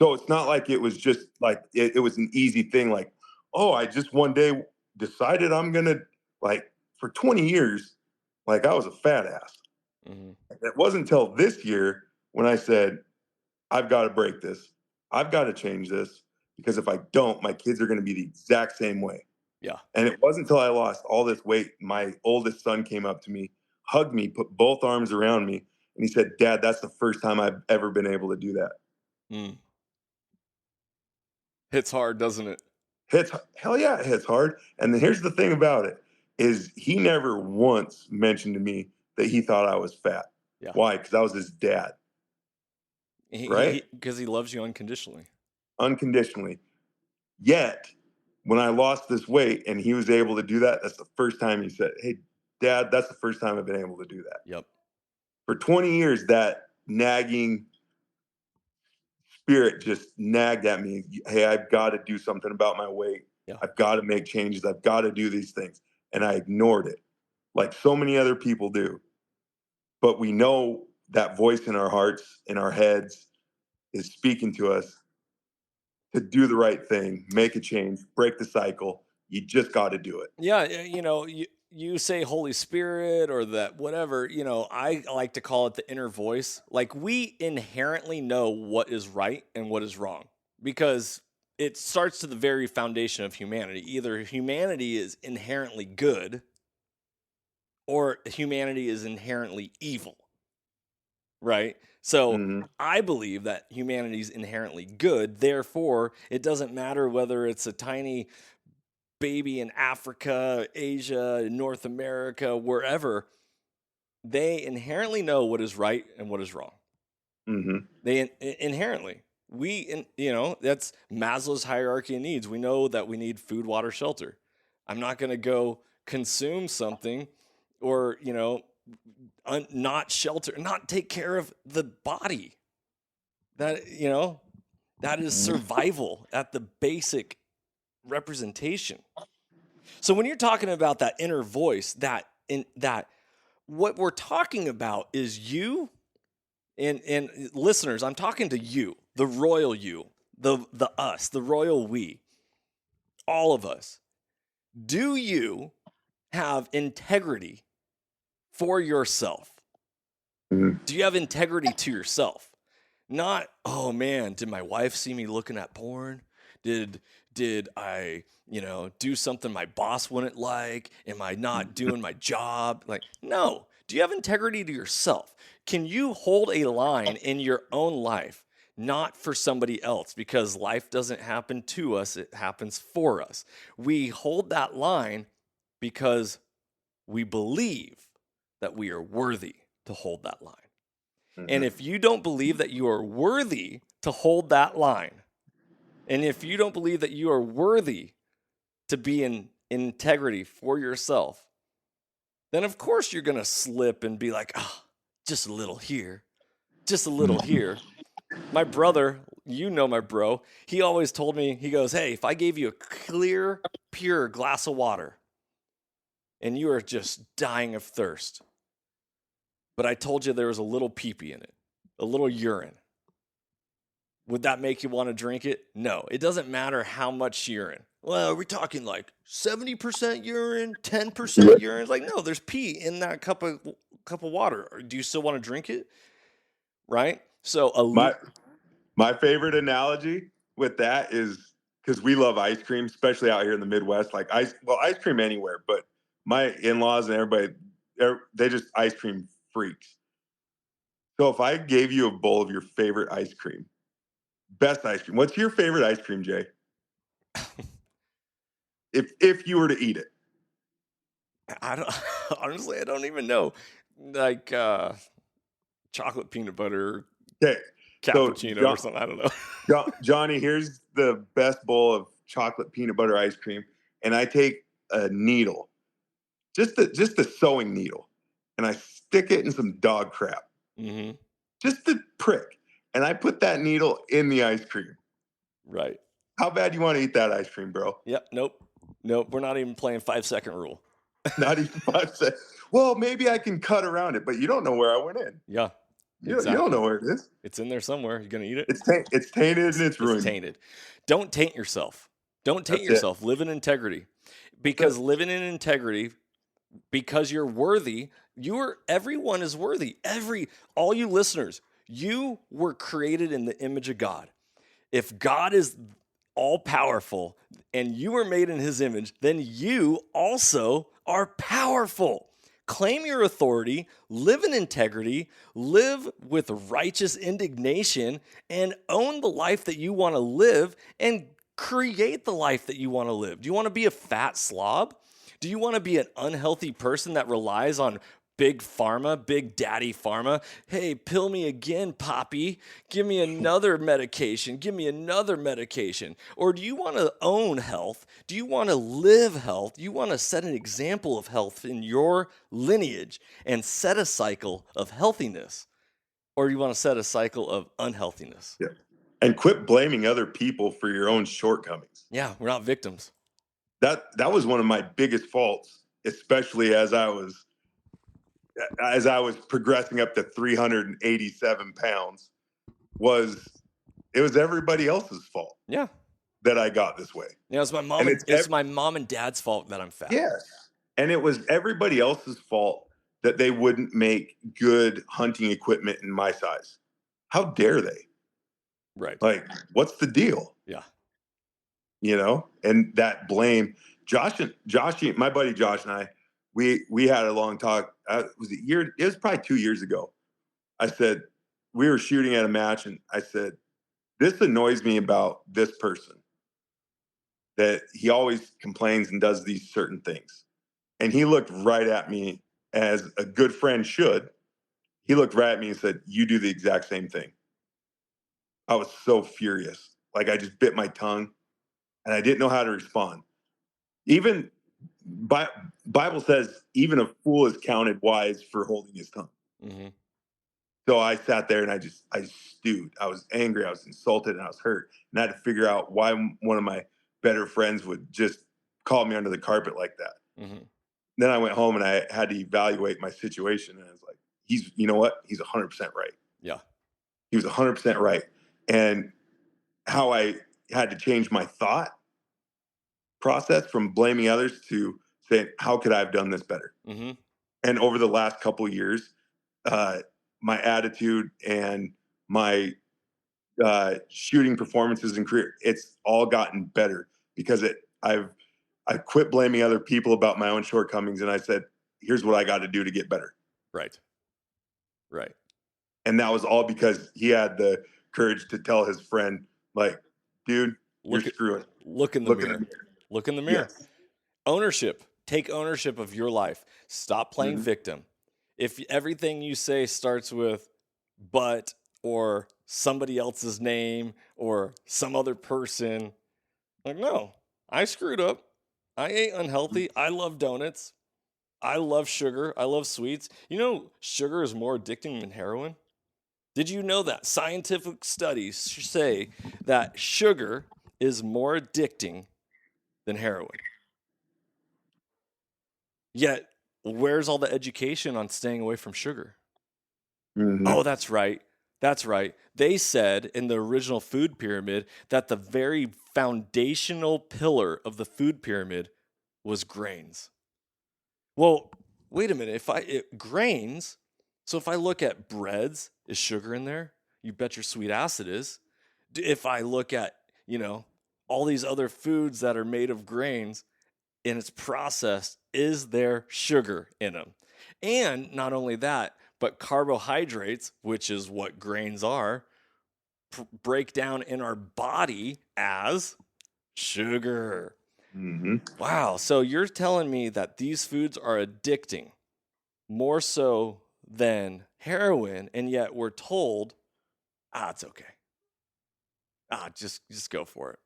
Speaker 2: So it's not like it was just like it was an easy thing, like, oh, I just one day decided I'm gonna, like, for 20 years, like, I was a fat ass. It wasn't until this year when I said, I've got to break this. I've got to change this, because if I don't, my kids are going to be the exact same way.
Speaker 1: Yeah.
Speaker 2: And it wasn't until I lost all this weight, my oldest son came up to me, hugged me, put both arms around me, and he said, Dad, that's the first time I've ever been able to do that.
Speaker 1: Hits hard, doesn't it?
Speaker 2: Hell yeah, it hits hard. And then here's the thing about it, is he never once mentioned to me that he thought I was fat.
Speaker 1: Yeah.
Speaker 2: Why? Because I was his dad. Right?
Speaker 1: Because he loves you unconditionally.
Speaker 2: Unconditionally. Yet, when I lost this weight and he was able to do that, that's the first time he said, hey, Dad, that's the first time I've been able to do that.
Speaker 1: Yep.
Speaker 2: For 20 years, that nagging spirit just nagged at me. Hey, I've got to do something about my weight. Yeah. I've got to make changes. I've got to do these things. And I ignored it, like so many other people do. But we know that voice in our hearts, in our heads, is speaking to us to do the right thing, make a change, break the cycle. You just got to do it.
Speaker 1: Yeah, you say Holy Spirit or that whatever, I like to call it the inner voice. Like, we inherently know what is right and what is wrong, because it starts to the very foundation of humanity. Either humanity is inherently good or humanity is inherently evil, right? So I believe that humanity is inherently good. Therefore, it doesn't matter whether it's a tiny baby in Africa, Asia, North America, wherever. They inherently know what is right and what is wrong. They inherently. That's Maslow's hierarchy of needs. We know that we need food, water, shelter. I'm not going to go consume something or, not shelter, not take care of the body. That is survival at the basic representation. So when you're talking about that inner voice, that what we're talking about is you and listeners, I'm talking to you, the royal you, the us, the royal we, all of us. Do you have integrity for yourself? Do you have integrity to yourself? Not, oh man, did my wife see me looking at porn? Did I, do something my boss wouldn't like? Am I not doing my job? Like, no. Do you have integrity to yourself? Can you hold a line in your own life, not for somebody else? Because life doesn't happen to us, it happens for us. We hold that line because we believe that we are worthy to hold that line. And if you don't believe that you are worthy to hold that line, and if you don't believe that you are worthy to be in integrity for yourself, then of course you're going to slip and be like, oh, just a little here, just a little here. My brother, my bro, he always told me, he goes, hey, if I gave you a clear, pure glass of water and you are just dying of thirst, but I told you there was a little pee-pee in it, a little urine, would that make you want to drink it? No, it doesn't matter how much urine. Well, are we talking like 70% urine, 10% urine? It's like, no, there's pee in that cup of cup of water. Or do you still want to drink it? Right? So
Speaker 2: my favorite analogy with that is, because we love ice cream, especially out here in the Midwest, like ice cream anywhere, but my in-laws and everybody, they just ice cream freaks. So if I gave you a bowl of your favorite ice cream, best ice cream, what's your favorite ice cream, Jay? if you were to eat it.
Speaker 1: Honestly, I don't even know. Like chocolate peanut butter,
Speaker 2: Okay,
Speaker 1: cappuccino or something. I don't know.
Speaker 2: Johnny, here's the best bowl of chocolate peanut butter ice cream, and I take a needle, just a sewing needle, and I stick it in some dog crap, just a prick, and I put that needle in the ice cream.
Speaker 1: Right.
Speaker 2: How bad you want to eat that ice cream, bro?
Speaker 1: Yep. Nope. We're not even playing 5-second rule.
Speaker 2: Not even 5 seconds. Well, maybe I can cut around it, but you don't know where I went in.
Speaker 1: Yeah.
Speaker 2: Exactly. You don't know where it is.
Speaker 1: It's in there somewhere. You're going to eat it?
Speaker 2: It's tainted and it's ruined.
Speaker 1: It's tainted. Don't taint yourself. Don't taint yourself. Live in integrity. Because living in integrity, because you're worthy, everyone is worthy. All you listeners, you were created in the image of God. If God is all powerful and you were made in his image, then you also are powerful. Claim your authority, live in integrity, live with righteous indignation, and own the life that you want to live and create the life that you want to live. Do you want to be a fat slob? Do you want to be an unhealthy person that relies on big pharma, big daddy pharma? Hey, pill me again, Poppy. Give me another medication. Give me another medication. Or do you want to own health? Do you want to live health? You want to set an example of health in your lineage and set a cycle of healthiness? Or do you want to set a cycle of unhealthiness?
Speaker 2: Yeah. And quit blaming other people for your own shortcomings.
Speaker 1: Yeah, we're not victims.
Speaker 2: That was one of my biggest faults, especially as I was progressing up to 387 pounds, it was everybody else's fault.
Speaker 1: Yeah.
Speaker 2: That I got this way.
Speaker 1: Yeah, it's my mom. It's my mom and dad's fault that I'm fat.
Speaker 2: Yes. And it was everybody else's fault that they wouldn't make good hunting equipment in my size. How dare they?
Speaker 1: Right.
Speaker 2: Like, what's the deal?
Speaker 1: Yeah.
Speaker 2: You know, and that blame, Josh, my buddy Josh and I, we had a long talk. It was probably 2 years ago. I said, we were shooting at a match, and I said, this annoys me about this person, that he always complains and does these certain things. And he looked right at me, as a good friend should. He looked right at me and said, you do the exact same thing. I was so furious. Like, I just bit my tongue and I didn't know how to respond. Even Bible says, even a fool is counted wise for holding his tongue. Mm-hmm. So I sat there and I stewed. I was angry. I was insulted and I was hurt. And I had to figure out why one of my better friends would just call me under the carpet like that. Mm-hmm. Then I went home and I had to evaluate my situation. And I was like, you know what? He's 100% right.
Speaker 1: Yeah.
Speaker 2: He was 100% right. And how I had to change my thought process from blaming others to saying, how could I have done this better? Mm-hmm. And over the last couple of years, my attitude and my shooting performances and career, it's all gotten better because I quit blaming other people about my own shortcomings. And I said, here's what I got to do to get better.
Speaker 1: Right.
Speaker 2: And that was all because he had the courage to tell his friend, like, dude, you're screwing.
Speaker 1: Look in the mirror. Look in the mirror. Yes. Ownership. Take ownership of your life. Stop playing victim. If everything you say starts with but or somebody else's name or some other person, like, no, I screwed up. I ate unhealthy. I love donuts. I love sugar. I love sweets. You know, sugar is more addicting than heroin. Did you know that? Scientific studies say that sugar is more addicting than heroin. Yet, where's all the education on staying away from sugar? Mm-hmm. Oh, that's right. They said in the original food pyramid that the very foundational pillar of the food pyramid was grains. Well, wait a minute, grains, so if I look at breads, is sugar in there? You bet your sweet ass it is. If I look at, all these other foods that are made of grains and it's processed, is there sugar in them? And not only that, but carbohydrates, which is what grains are, break down in our body as sugar.
Speaker 2: Mm-hmm.
Speaker 1: Wow. So you're telling me that these foods are addicting more so than heroin, and yet we're told, it's okay. Just go for it.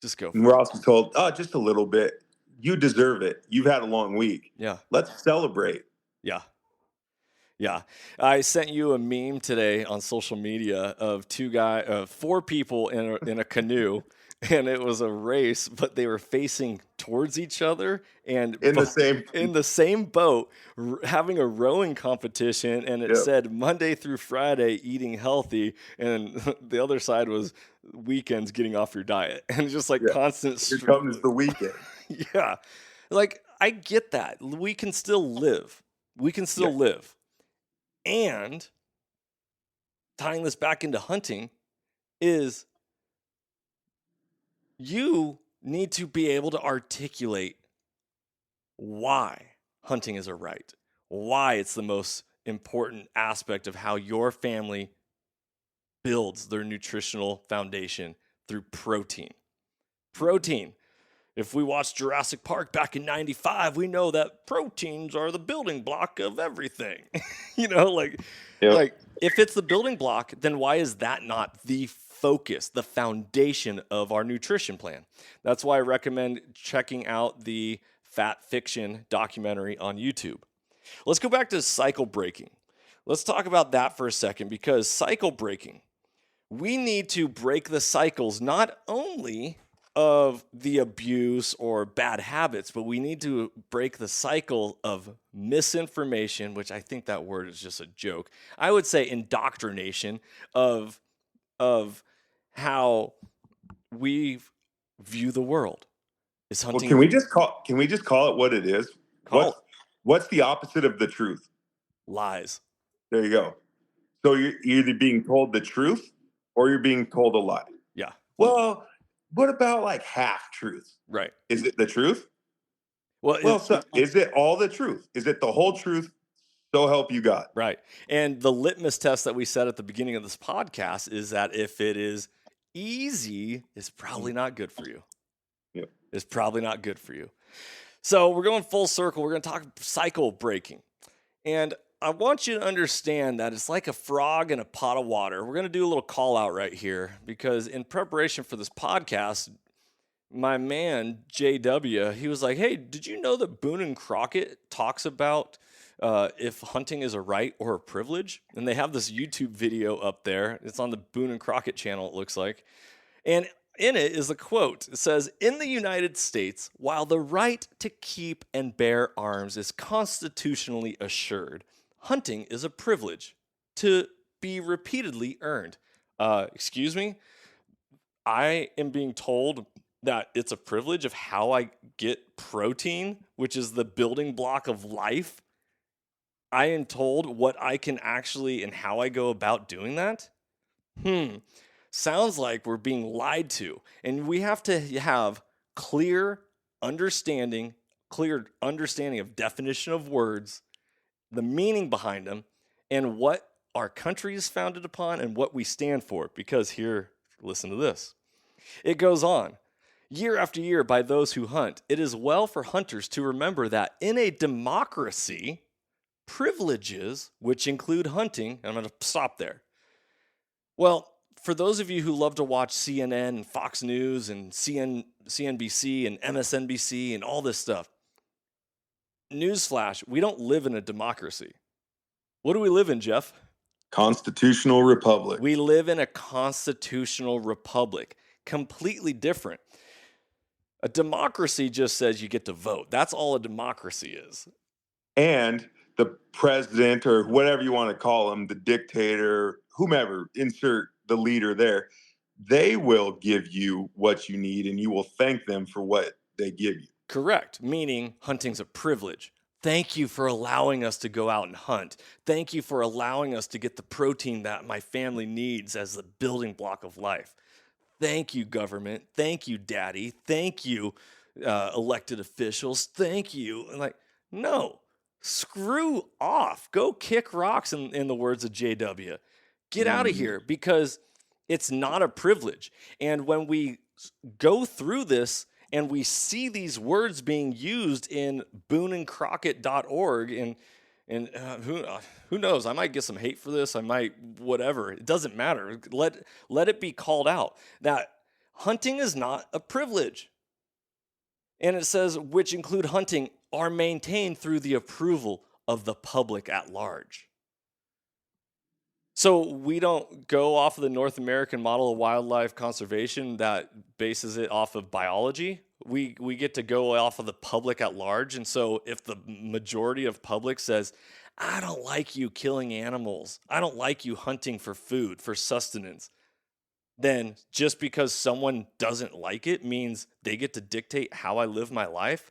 Speaker 1: Just go for
Speaker 2: And
Speaker 1: it.
Speaker 2: we're also told, just a little bit. You deserve it. You've had a long week.
Speaker 1: Yeah.
Speaker 2: Let's celebrate.
Speaker 1: Yeah. Yeah. I sent you a meme today on social media of four people in a canoe, and it was a race, but they were facing towards each other and
Speaker 2: In
Speaker 1: the same boat, having a rowing competition, and it said Monday through Friday eating healthy, and the other side was weekends getting off your diet, and just like constant.
Speaker 2: Here comes the weekend.
Speaker 1: Yeah, like I get that. We can still live. Live. And tying this back into hunting is you need to be able to articulate why hunting is a right, why it's the most important aspect of how your family builds their nutritional foundation through protein. Protein. If we watched Jurassic Park back in 95, we know that proteins are the building block of everything. Like if it's the building block, then why is that not the focus, the foundation of our nutrition plan? That's why I recommend checking out the Fat Fiction documentary on YouTube. Let's go back to cycle breaking. Let's talk about that for a second, because cycle breaking, we need to break the cycles not only of the abuse or bad habits, but we need to break the cycle of misinformation, which I think that word is just a joke. I would say indoctrination of how we view the world. Is hunting?
Speaker 2: Well, can we just call it what it is? What's the opposite of the truth?
Speaker 1: Lies.
Speaker 2: There you go. So you're either being told the truth or you're being told a lie.
Speaker 1: Yeah.
Speaker 2: Well, what about like half truths?
Speaker 1: Right.
Speaker 2: Is it the truth? Well, so is it all the truth? Is it the whole truth? So help you God.
Speaker 1: Right. And the litmus test that we said at the beginning of this podcast is that if it is easy, it's probably not good for you.
Speaker 2: Yep.
Speaker 1: It's probably not good for you. So we're going full circle. We're going to talk cycle breaking. And I want you to understand that it's like a frog in a pot of water. We're going to do a little call out right here, because in preparation for this podcast, my man, JW, he was like, hey, did you know that Boone and Crockett talks about if hunting is a right or a privilege? And they have this YouTube video up there. It's on the Boone and Crockett channel, it looks like. And in it is a quote. It says, in the United States, while the right to keep and bear arms is constitutionally assured, hunting is a privilege to be repeatedly earned. Excuse me? I am being told that it's a privilege of how I get protein, which is the building block of life. I am told what I can actually and how I go about doing that. Sounds like we're being lied to. And we have to have clear understanding of definition of words, the meaning behind them, and what our country is founded upon and what we stand for. Because here, listen to this. It goes on. Year after year, by those who hunt, it is well for hunters to remember that in a democracy, privileges, which include hunting, and I'm going to stop there. Well, for those of you who love to watch CNN and Fox News and CNBC and MSNBC and all this stuff, newsflash, we don't live in a democracy. What do we live in, Jeff?
Speaker 2: Constitutional republic.
Speaker 1: We live in a constitutional republic. Completely different. A democracy just says you get to vote. That's all a democracy is.
Speaker 2: And the president, or whatever you want to call him, the dictator, whomever, insert the leader there, they will give you what you need and you will thank them for what they give you.
Speaker 1: Correct. Meaning hunting's a privilege. Thank you for allowing us to go out and hunt. Thank you for allowing us to get the protein that my family needs as the building block of life. Thank you, government. Thank you, daddy. Thank you, elected officials. Thank you. And like, no, screw off. Go kick rocks, in the words of JW. Get out of here, because it's not a privilege. And when we go through this and we see these words being used in booneandcrockett.org, and who knows? I might get some hate for this. I might, whatever. It doesn't matter. Let it be called out that hunting is not a privilege. And it says, which include hunting, are maintained through the approval of the public at large. So we don't go off of the North American model of wildlife conservation that bases it off of biology. We get to go off of the public at large. And so if the majority of public says, I don't like you killing animals, I don't like you hunting for food, for sustenance, then just because someone doesn't like it means they get to dictate how I live my life?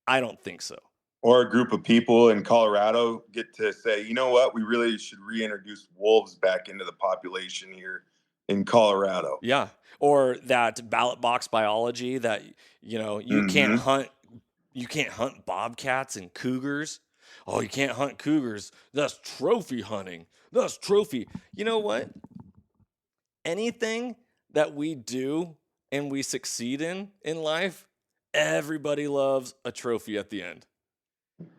Speaker 1: I don't think so.
Speaker 2: Or a group of people in Colorado get to say, you know what, we really should reintroduce wolves back into the population here in Colorado.
Speaker 1: Yeah. Or that ballot box biology that, you can't hunt bobcats and cougars. Oh, you can't hunt cougars. That's trophy hunting. That's trophy. You know what? Anything that we do and we succeed in life, everybody loves a trophy at the end.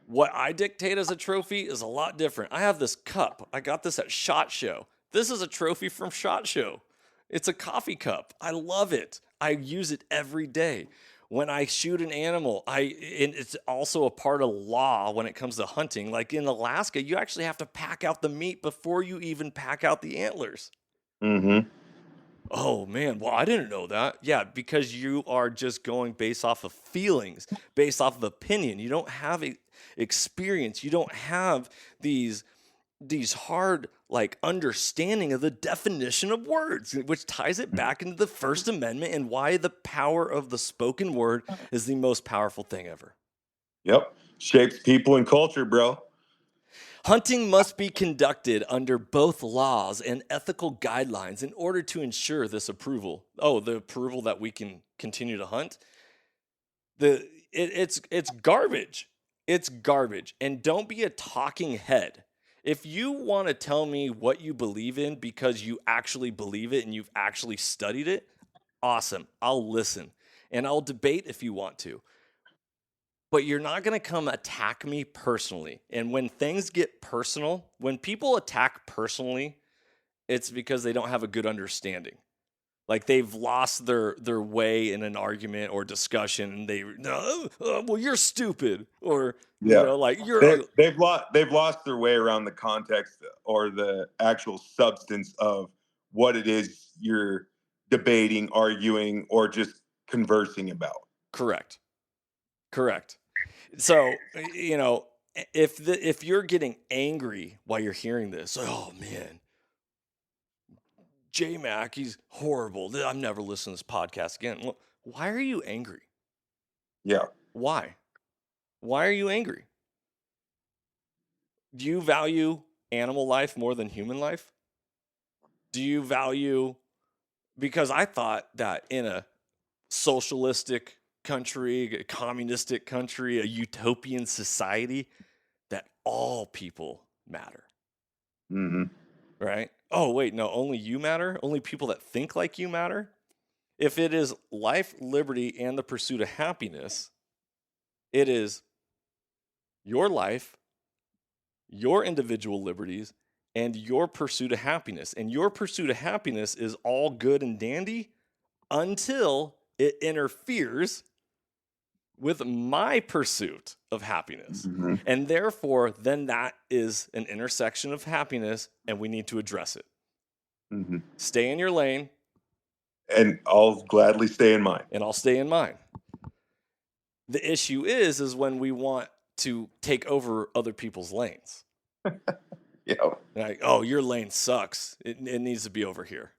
Speaker 1: What I dictate as a trophy is a lot different. I have this cup. I got this at SHOT Show. This is a trophy from SHOT Show. It's a coffee cup. I love it. I use it every day. When I shoot an animal, and it's also a part of law when it comes to hunting. Like in Alaska, you actually have to pack out the meat before you even pack out the antlers.
Speaker 2: Mm-hmm.
Speaker 1: Oh, man. Well, I didn't know that. Yeah, because you are just going based off of feelings, based off of opinion. You don't have experience. You don't have these hard, understanding of the definition of words, which ties it back into the First Amendment and why the power of the spoken word is the most powerful thing ever.
Speaker 2: Yep. Shapes people and culture, bro.
Speaker 1: Hunting must be conducted under both laws and ethical guidelines in order to ensure this approval. Oh, the approval that we can continue to hunt? It's garbage. It's garbage. And don't be a talking head. If you want to tell me what you believe in because you actually believe it and you've actually studied it, awesome. I'll listen. And I'll debate if you want to. But you're not going to come attack me personally. And when things get personal, when people attack personally, it's because they don't have a good understanding. Like they've lost their way in an argument or discussion, and well, you're stupid, or
Speaker 2: they've lost their way around the context or the actual substance of what it is you're debating, arguing, or just conversing about.
Speaker 1: Correct. So, if you're getting angry while you're hearing this, oh man, Mack, he's horrible. I'm never listening to this podcast again. Well, why are you angry?
Speaker 2: Yeah.
Speaker 1: Why? Why are you angry? Do you value animal life more than human life? Do you value, because I thought that in a socialistic country, a communistic country, a utopian society, that all people matter.
Speaker 2: Mm-hmm.
Speaker 1: Right? Oh, wait, no, only you matter? Only people that think like you matter? If it is life, liberty, and the pursuit of happiness, it is your life, your individual liberties, and your pursuit of happiness. And your pursuit of happiness is all good and dandy until it interferes with my pursuit of happiness.
Speaker 2: Mm-hmm.
Speaker 1: And therefore, then that is an intersection of happiness, and we need to address it.
Speaker 2: Mm-hmm.
Speaker 1: Stay in your lane.
Speaker 2: And I'll gladly stay in mine.
Speaker 1: And I'll stay in mine. The issue is when we want to take over other people's lanes.
Speaker 2: Yeah.
Speaker 1: Like, oh, your lane sucks. It needs to be over here.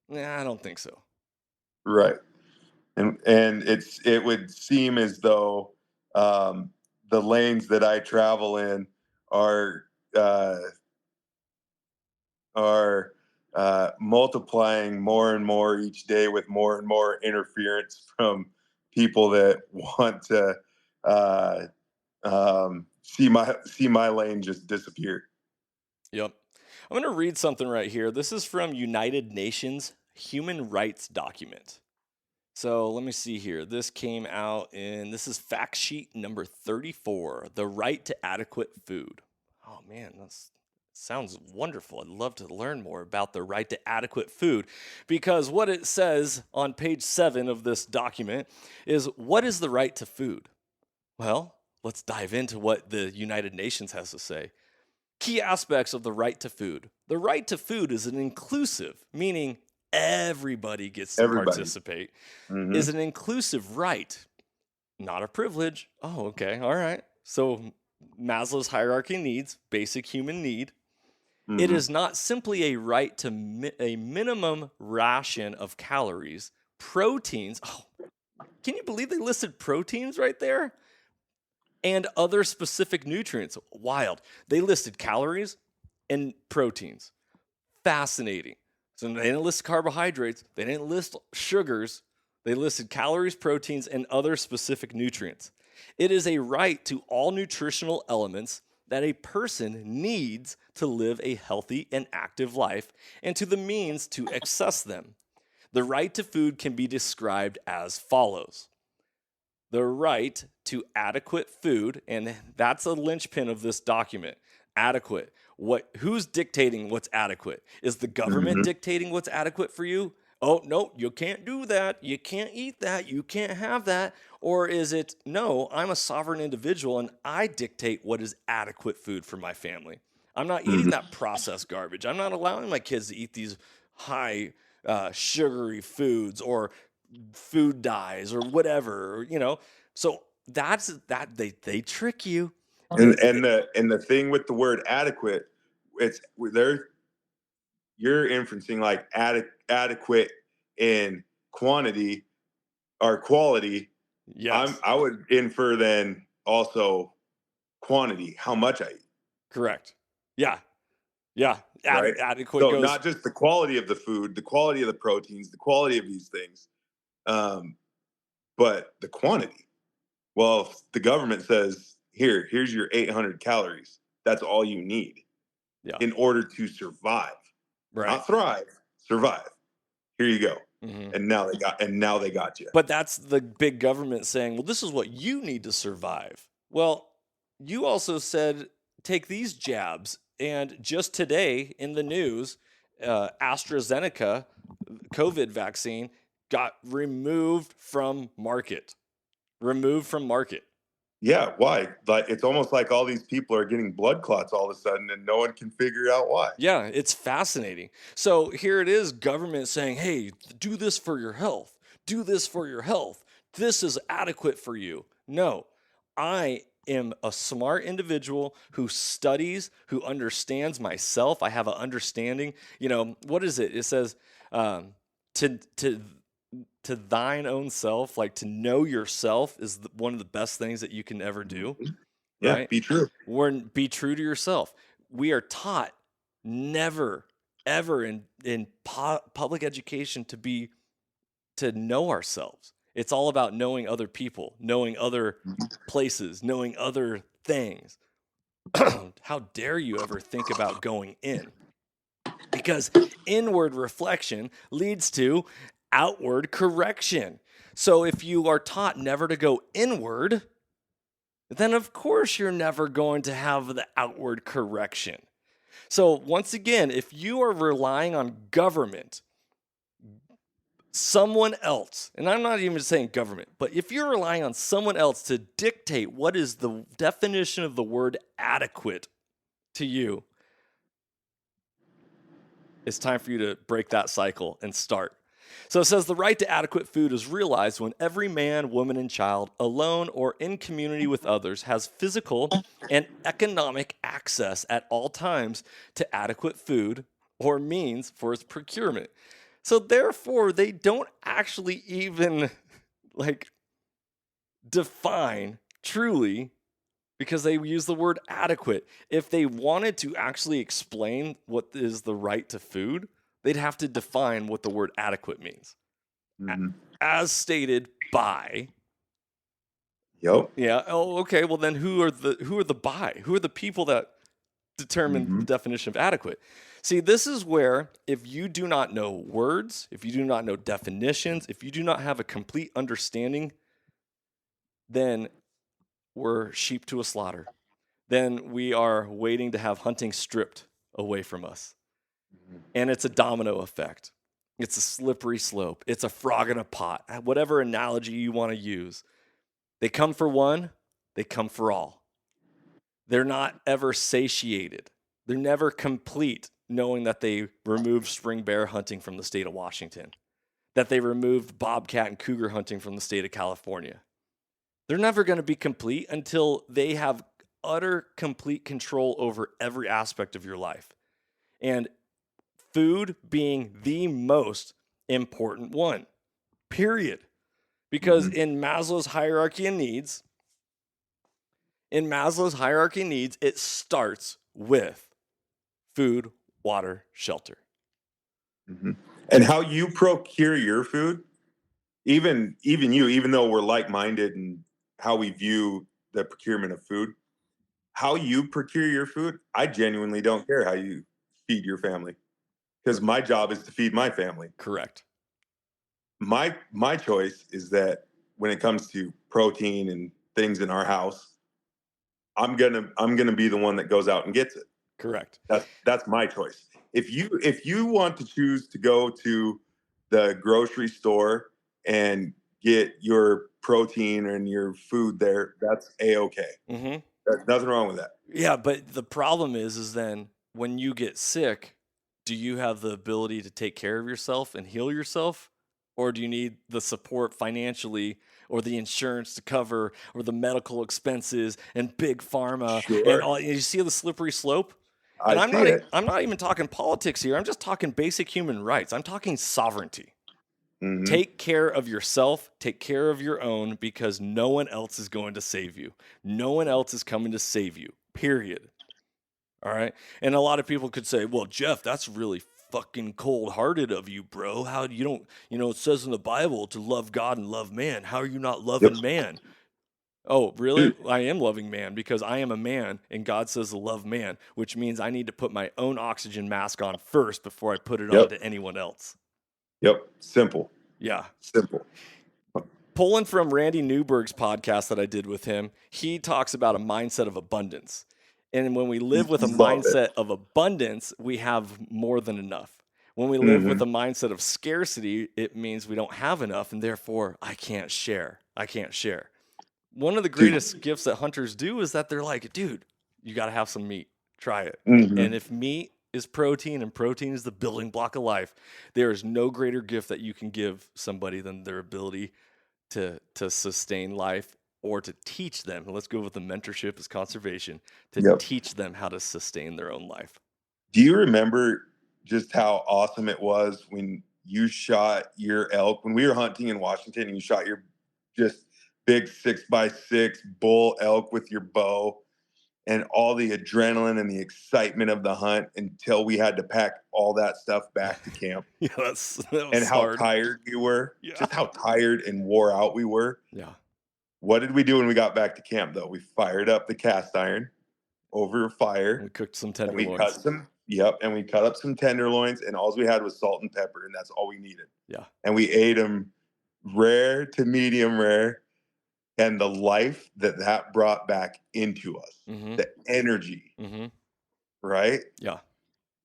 Speaker 1: Nah, I don't think so.
Speaker 2: Right. And it would seem as though the lanes that I travel in are multiplying more and more each day, with more and more interference from people that want to see my lane just disappear.
Speaker 1: Yep. I'm going to read something right here. This is from United Nations Human Rights Document. So let me see here. This came out this is fact sheet number 34, the right to adequate food. Oh man, that sounds wonderful. I'd love to learn more about the right to adequate food, because what it says on page 7 of this document is, what is the right to food? Well, let's dive into what the United Nations has to say. Key aspects of the right to food. The right to food is an inclusive, meaning everybody gets to participate, is an inclusive right, not a privilege. Oh, okay. All right. So Maslow's hierarchy of needs, basic human need. It is not simply a right to a minimum ration of calories, proteins. Oh, can you believe they listed proteins right there? And other specific nutrients. Wild. They listed calories and proteins. Fascinating. So they didn't list carbohydrates. They didn't list sugars. They listed calories, proteins, and other specific nutrients. It is a right to all nutritional elements that a person needs to live a healthy and active life, and to the means to access them. The right to food can be described as follows. The right to adequate food, and that's a linchpin of this document. Adequate. Who's dictating what's adequate? Is the government dictating what's adequate for you? Oh, no, you can't do that. You can't eat that. You can't have that. Or is it, no, I'm a sovereign individual and I dictate what is adequate food for my family. I'm not eating that processed garbage. I'm not allowing my kids to eat these high sugary foods or food dyes or whatever, So that's that they trick you.
Speaker 2: And the thing with the word adequate, you're inferencing like adequate in quantity or quality.
Speaker 1: Yes.
Speaker 2: I would infer then also quantity, how much I eat.
Speaker 1: Correct. Yeah.
Speaker 2: Right?
Speaker 1: Adequate
Speaker 2: So
Speaker 1: goes
Speaker 2: not just the quality of the food, the quality of the proteins, the quality of these things, but the quantity. Well, if the government says, here's your 800 calories, that's all you need in order to survive. Right. Not thrive, survive. Here you go. And now they got you.
Speaker 1: But that's the big government saying, well, this is what you need to survive. Well, you also said take these jabs. And just today in the news, AstraZeneca COVID vaccine got removed from market.
Speaker 2: Yeah, why? Like, it's almost like all these people are getting blood clots all of a sudden and no one can figure out why.
Speaker 1: Yeah, it's fascinating. So here it is, government saying, hey, do this for your health. Do this for your health. This is adequate for you. No, I am a smart individual who studies, who understands myself. I have an understanding. What is it? It says to thine own self, like to know yourself is one of the best things that you can ever do.
Speaker 2: Yeah,
Speaker 1: right?
Speaker 2: Be true.
Speaker 1: Be true to yourself. We are taught never, ever in public education to know ourselves. It's all about knowing other people, knowing other places, knowing other things. How dare you ever think about going in? Because inward reflection leads to outward correction. So if you are taught never to go inward, then of course you're never going to have the outward correction. So once again, if you are relying on government, someone else, and I'm not even saying government, but if you're relying on someone else to dictate what is the definition of the word adequate to you, it's time for you to break that cycle and start. So it says the right to adequate food is realized when every man, woman, and child, alone or in community with others, has physical and economic access at all times to adequate food or means for its procurement. So therefore, they don't actually even define truly because they use the word adequate. If they wanted to actually explain what is the right to food, they'd have to define what the word adequate means. As stated by.
Speaker 2: Yep.
Speaker 1: Yeah. Oh, okay. Well, then who are the by? Who are the people that determine the definition of adequate? See, this is where if you do not know words, if you do not know definitions, if you do not have a complete understanding, then we're sheep to a slaughter. Then we are waiting to have hunting stripped away from us. And it's a domino effect. It's a slippery slope. It's a frog in a pot. Whatever analogy you want to use. They come for one, they come for all. They're not ever satiated. They're never complete, knowing that they removed spring bear hunting from the state of Washington, that they removed bobcat and cougar hunting from the state of California. They're never going to be complete until they have utter complete control over every aspect of your life. And food being the most important one, period. Because in Maslow's hierarchy of needs, it starts with food, water, shelter.
Speaker 2: And how you procure your food, even though we're like-minded in how we view the procurement of food, how you procure your food, I genuinely don't care how you feed your family, because my job is to feed my family.
Speaker 1: Correct.
Speaker 2: My choice is that when it comes to protein and things in our house, I'm gonna be the one that goes out and gets it.
Speaker 1: Correct.
Speaker 2: That's my choice. If you want to choose to go to the grocery store and get your protein and your food there, that's A-okay. There's nothing wrong with that.
Speaker 1: Yeah, but the problem is then when you get sick, do you have the ability to take care of yourself and heal yourself? Or do you need the support financially or the insurance to cover or the medical expenses and big pharma?
Speaker 2: Sure.
Speaker 1: And all, you see the slippery slope? And I'm not even talking politics here. I'm just talking basic human rights. I'm talking sovereignty. Take care of yourself. Take care of your own, because no one else is going to save you. No one else is coming to save you, period. All right? And a lot of people could say, well, Jeff, that's really fucking cold-hearted of you, bro. How you don't, it says in the Bible to love God and love man. How are you not loving man? Oh, really? I am loving man because I am a man, and God says to love man, which means I need to put my own oxygen mask on first before I put it on to anyone else.
Speaker 2: Yep. Simple.
Speaker 1: Yeah.
Speaker 2: Simple.
Speaker 1: Pulling from Randy Newberg's podcast that I did with him, he talks about a mindset of abundance. And when we live with a mindset of abundance, we have more than enough. When we live with a mindset of scarcity, it means we don't have enough, and therefore I can't share. One of the greatest gifts that hunters do is that they're like, dude, you got to have some meat. Try it. And if meat is protein and protein is the building block of life, there is no greater gift that you can give somebody than their ability to sustain life, or to teach them. Let's go with the mentorship as conservation, to teach them how to sustain their own life.
Speaker 2: Do you remember just how awesome it was when you shot your elk, when we were hunting in Washington, and you shot your just big 6x6 bull elk with your bow, and all the adrenaline and the excitement of the hunt until we had to pack all that stuff back to camp?
Speaker 1: Yeah, that was
Speaker 2: and how
Speaker 1: hard.
Speaker 2: tired we were, just how tired and wore out we were.
Speaker 1: Yeah.
Speaker 2: What did we do when we got back to camp, though? We fired up the cast iron over a fire.
Speaker 1: And we cooked some tenderloins.
Speaker 2: And we cut up some tenderloins, and all we had was salt and pepper, and that's all we needed.
Speaker 1: Yeah.
Speaker 2: And we ate them rare to medium rare, and the life that brought back into us, the energy, right?
Speaker 1: Yeah.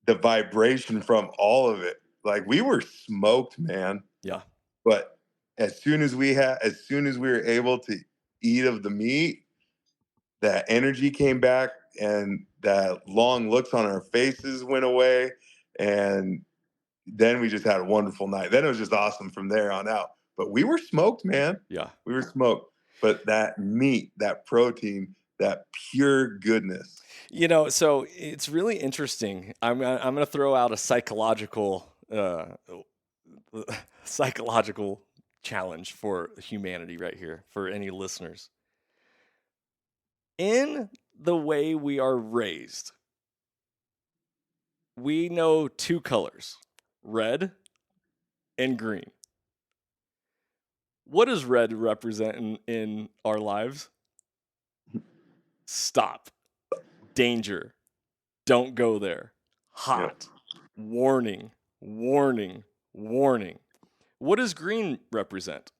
Speaker 2: The vibration from all of it. Like, we were smoked, man.
Speaker 1: Yeah.
Speaker 2: But as soon as we were able to eat of the meat, that energy came back, and that long looks on our faces went away, and then we just had a wonderful night. Then it was just awesome from there on out. But we were smoked, man.
Speaker 1: Yeah.
Speaker 2: We were smoked. But that meat, that protein, that pure goodness.
Speaker 1: So it's really interesting. I'm going to throw out a psychological challenge for humanity right here, for any listeners. In the way we are raised, we know two colors, red and green. What does red represent in our lives? Stop. Danger. Don't go there. Hot. Warning. Warning. Warning. What does green represent?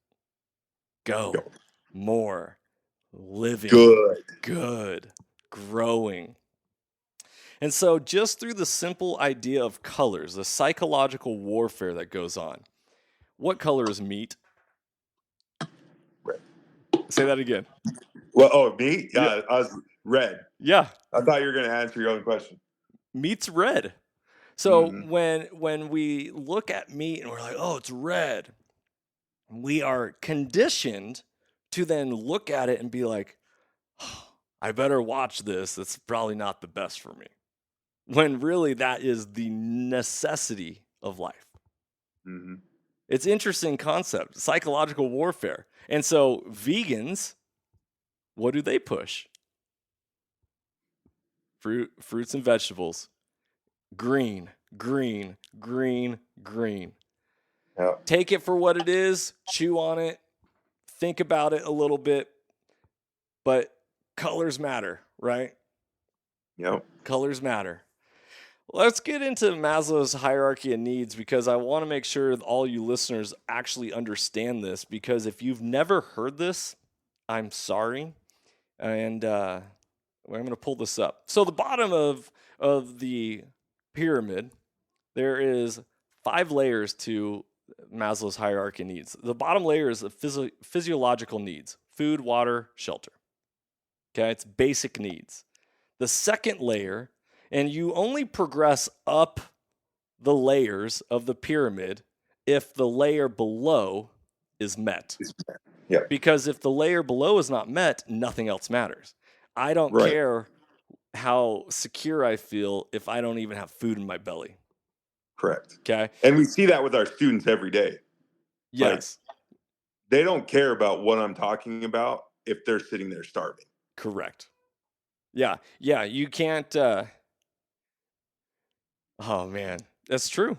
Speaker 1: Go. More. Living. Good. Growing. And so just through the simple idea of colors, the psychological warfare that goes on, what color is meat?
Speaker 2: Red.
Speaker 1: Say that again.
Speaker 2: Well, meat? Yeah, I was red.
Speaker 1: Yeah.
Speaker 2: I thought you were going to answer your own question.
Speaker 1: Meat's red. So when we look at meat and we're like, oh, it's red, we are conditioned to then look at it and be like, oh, I better watch this. That's probably not the best for me. When really that is the necessity of life.
Speaker 2: Mm-hmm.
Speaker 1: It's interesting concept, psychological warfare. And so vegans, what do they push? Fruits and vegetables. Green, green, green, green.
Speaker 2: Yep.
Speaker 1: Take it for what it is, chew on it, think about it a little bit, but colors matter, right?
Speaker 2: Yep.
Speaker 1: Colors matter. Let's get into Maslow's hierarchy of needs, because I want to make sure that all you listeners actually understand this, because if you've never heard this, I'm sorry. And I'm going to pull this up. So the bottom of the pyramid, there is 5 layers to Maslow's hierarchy of needs. The bottom layer is the physiological needs: food, water, shelter. Okay, it's basic needs. The second layer, and you only progress up the layers of the pyramid if the layer below is met.
Speaker 2: Yeah.
Speaker 1: Because if the layer below is not met, nothing else matters. I don't care how secure I feel if I don't even have food in my belly.
Speaker 2: Correct.
Speaker 1: Okay.
Speaker 2: And we see that with our students every day.
Speaker 1: Yes.
Speaker 2: Like, they don't care about what I'm talking about if they're sitting there starving.
Speaker 1: Correct. Yeah. Yeah. You can't. Oh man, that's true.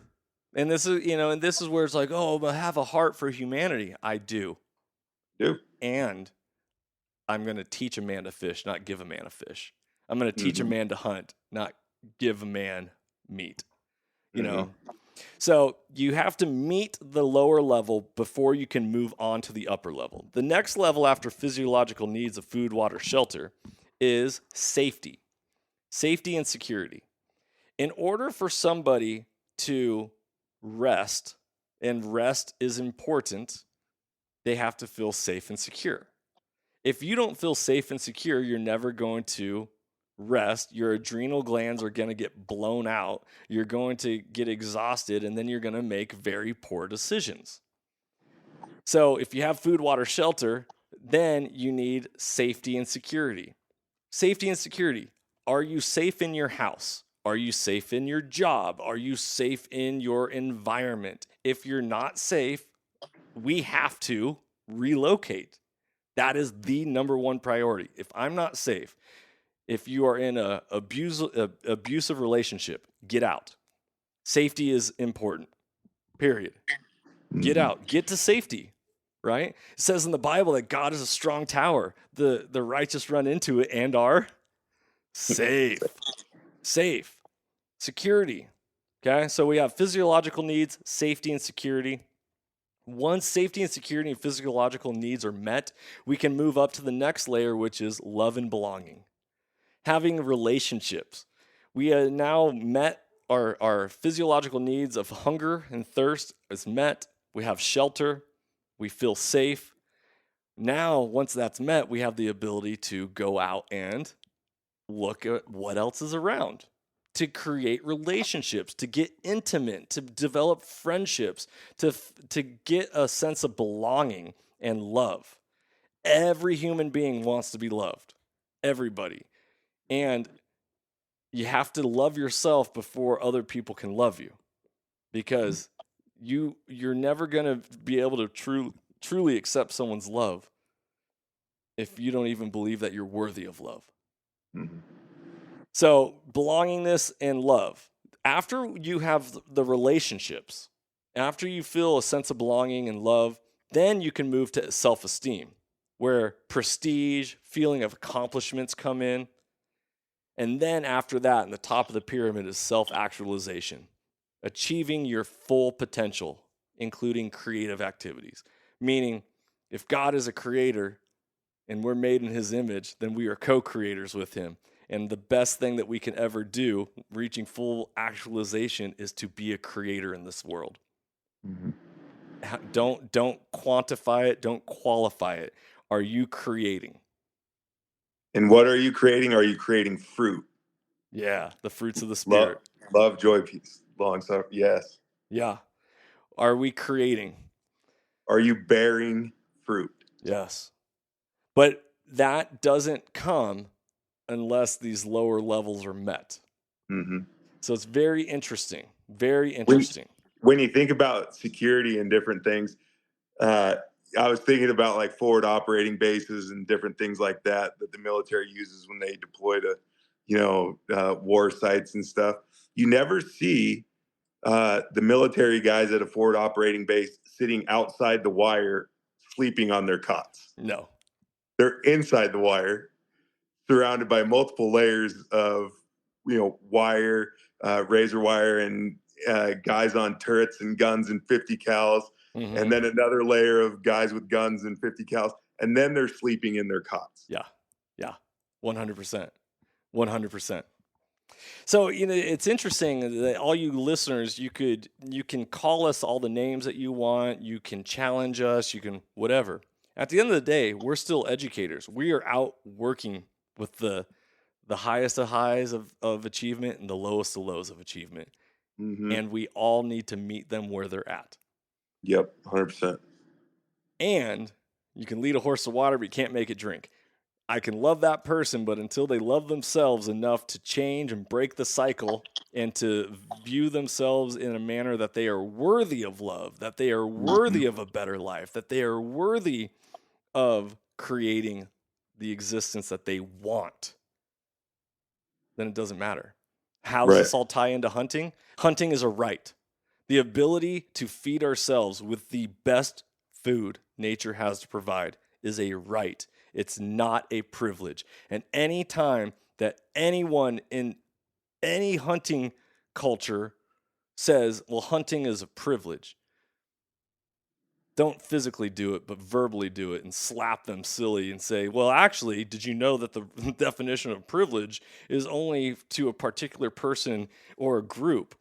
Speaker 1: And this is, and this is where it's like, oh, but I have a heart for humanity. I do. And I'm going to teach a man to fish, not give a man a fish. I'm going to teach a man to hunt, not give a man meat. You know? So you have to meet the lower level before you can move on to the upper level. The next level after physiological needs of food, water, shelter is safety. Safety and security. In order for somebody to rest, and rest is important, they have to feel safe and secure. If you don't feel safe and secure, you're never going to rest. Your adrenal glands are going to get blown out. You're going to get exhausted, and then you're going to make very poor decisions. So if you have food, water, shelter, then you need safety and security. Safety and security. Are you safe in your house? Are you safe in your job? Are you safe in your environment? If you're not safe, we have to relocate. That is the number one priority. If I'm not safe, if you are in an abusive relationship, get out. Safety is important, period. Get out. Get to safety, right? It says in the Bible that God is a strong tower. The righteous run into it and are safe. Safe. Security. Okay, so we have physiological needs, safety, and security. Once safety and security and physiological needs are met, we can move up to the next layer, which is love and belonging. Having relationships. We have now met our physiological needs of hunger and thirst is met. We have shelter. We feel safe. Now, once that's met, we have the ability to go out and look at what else is around, to create relationships, to get intimate, to develop friendships, to get a sense of belonging and love. Every human being wants to be loved. Everybody. And you have to love yourself before other people can love you, because you're never going to be able to truly accept someone's love if you don't even believe that you're worthy of love.
Speaker 2: Mm-hmm.
Speaker 1: So belongingness and love. After you have the relationships, after you feel a sense of belonging and love, then you can move to self-esteem, where prestige, feeling of accomplishments come in. And then after that, in the top of the pyramid is self-actualization, achieving your full potential, including creative activities. Meaning, if God is a creator and we're made in his image, then we are co-creators with him. And the best thing that we can ever do, reaching full actualization, is to be a creator in this world.
Speaker 2: Mm-hmm.
Speaker 1: Don't quantify it, don't qualify it. Are you creating?
Speaker 2: And what are you creating? Are you creating fruit?
Speaker 1: Yeah, the fruits of the Spirit.
Speaker 2: Love, joy, peace, long suffering. Yes.
Speaker 1: Yeah. Are we creating?
Speaker 2: Are you bearing fruit?
Speaker 1: Yes. But that doesn't come unless these lower levels are met.
Speaker 2: Mm-hmm.
Speaker 1: So it's very interesting. Very interesting.
Speaker 2: When you think about security and different things, I was thinking about like forward operating bases and different things like that the military uses when they deploy to, war sites and stuff. You never see the military guys at a forward operating base sitting outside the wire, sleeping on their cots.
Speaker 1: No.
Speaker 2: They're inside the wire, surrounded by multiple layers of, wire, razor wire, and guys on turrets and guns and 50 cals.
Speaker 1: Mm-hmm.
Speaker 2: And then another layer of guys with guns and 50 cals. And then they're sleeping in their cots.
Speaker 1: Yeah. 100%. 100%. So, it's interesting that all you listeners, you can call us all the names that you want. You can challenge us. You can whatever. At the end of the day, we're still educators. We are out working with the highest of highs of achievement and the lowest of lows of achievement.
Speaker 2: Mm-hmm.
Speaker 1: And we all need to meet them where they're at.
Speaker 2: Yep, 100%.
Speaker 1: And you can lead a horse to water, but you can't make it drink. I can love that person, but until they love themselves enough to change and break the cycle and to view themselves in a manner that they are worthy of love, that they are worthy of a better life, that they are worthy of creating the existence that they want, then it doesn't matter. How does this all tie into hunting? Hunting is a right. The ability to feed ourselves with the best food nature has to provide is a right. It's not a privilege. And any time that anyone in any hunting culture says, well, hunting is a privilege, don't physically do it, but verbally do it and slap them silly and say, well, actually, did you know that the definition of privilege is only to a particular person or a group?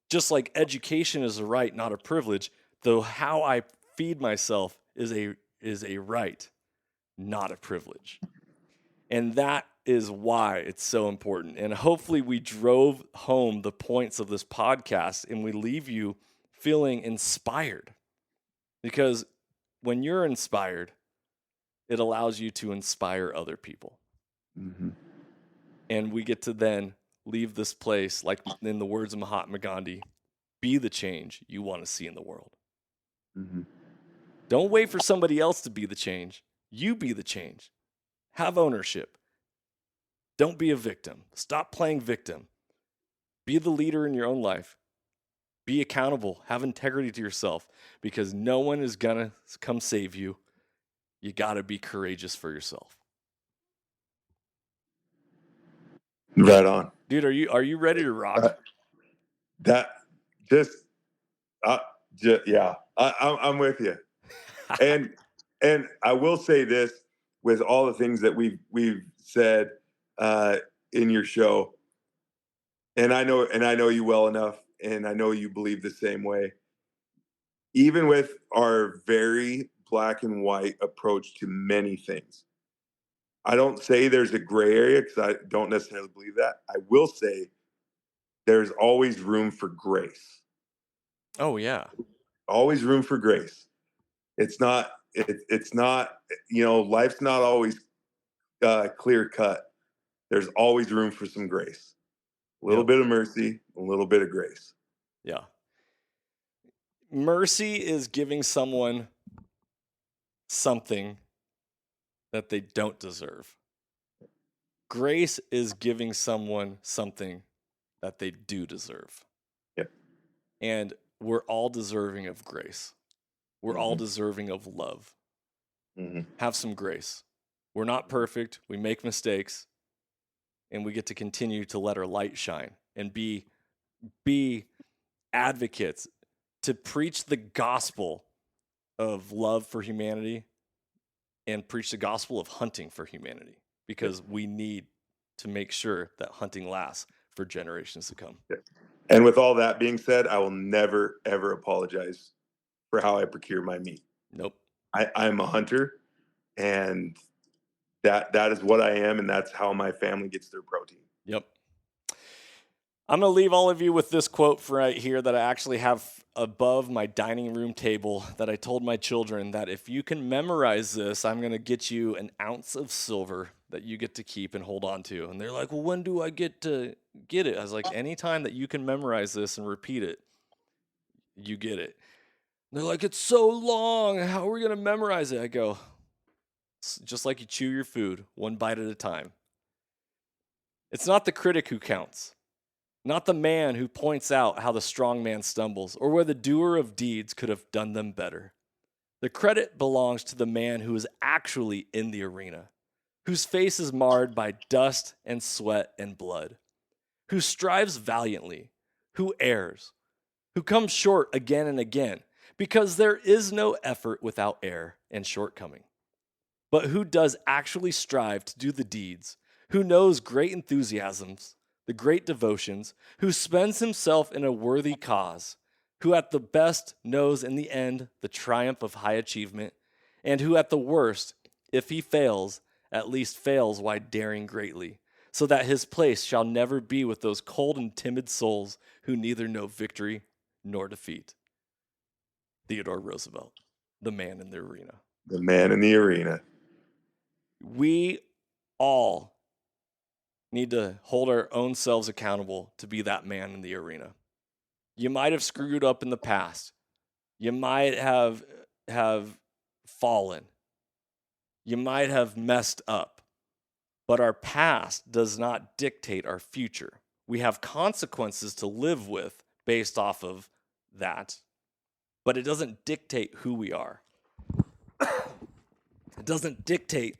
Speaker 1: Just like education is a right, not a privilege, though how I feed myself is a right, not a privilege. And that is why it's so important. And hopefully we drove home the points of this podcast and we leave you feeling inspired. Because when you're inspired, it allows you to inspire other people.
Speaker 2: Mm-hmm.
Speaker 1: And we get to then leave this place, like in the words of Mahatma Gandhi, be the change you want to see in the world.
Speaker 2: Mm-hmm.
Speaker 1: Don't wait for somebody else to be the change. You be the change. Have ownership. Don't be a victim. Stop playing victim. Be the leader in your own life. Be accountable. Have integrity to yourself because no one is going to come save you. You got to be courageous for yourself.
Speaker 2: Right on.
Speaker 1: Dude, are you ready to rock?
Speaker 2: I'm with you. And I will say this with all the things that we've said in your show, and I know you well enough, and I know you believe the same way. Even with our very black and white approach to many things, I don't say there's a gray area because I don't necessarily believe that. I will say there's always room for grace.
Speaker 1: Oh, yeah.
Speaker 2: Always room for grace. It's not, life's not always clear cut. There's always room for some grace. A little bit of mercy, a little bit of grace.
Speaker 1: Yeah. Mercy is giving someone something that they don't deserve. Grace is giving someone something that they do deserve.
Speaker 2: Yep.
Speaker 1: And we're all deserving of grace. We're all deserving of love. Have some grace. We're not perfect. We make mistakes. And we get to continue to let our light shine and be advocates to preach the gospel of love for humanity and preach the gospel of hunting for humanity, because we need to make sure that hunting lasts for generations to come.
Speaker 2: And with all that being said, I will never, ever apologize for how I procure my meat.
Speaker 1: Nope.
Speaker 2: I'm a hunter, and that is what I am, and that's how my family gets their protein.
Speaker 1: Yep. I'm going to leave all of you with this quote right here that I actually have above my dining room table, that I told my children that if you can memorize this, I'm going to get you an ounce of silver that you get to keep and hold on to. And they're like, well, when do I get to get it? I was like, anytime that you can memorize this and repeat it, you get it. And they're like, it's so long. How are we going to memorize it? I go, it's just like you chew your food, one bite at a time. It's not the critic who counts. Not the man who points out how the strong man stumbles or where the doer of deeds could have done them better. The credit belongs to the man who is actually in the arena, whose face is marred by dust and sweat and blood, who strives valiantly, who errs, who comes short again and again, because there is no effort without error and shortcoming, but who does actually strive to do the deeds, who knows great enthusiasms, the great devotions, who spends himself in a worthy cause, who at the best knows in the end the triumph of high achievement, and who at the worst, if he fails, at least fails while daring greatly, so that his place shall never be with those cold and timid souls who neither know victory nor defeat. Theodore Roosevelt, the man in the arena.
Speaker 2: The man in the arena.
Speaker 1: We all need to hold our own selves accountable to be that man in the arena. You might have screwed up in the past. You might have fallen. You might have messed up. But our past does not dictate our future. We have consequences to live with based off of that. But it doesn't dictate who we are. It doesn't dictate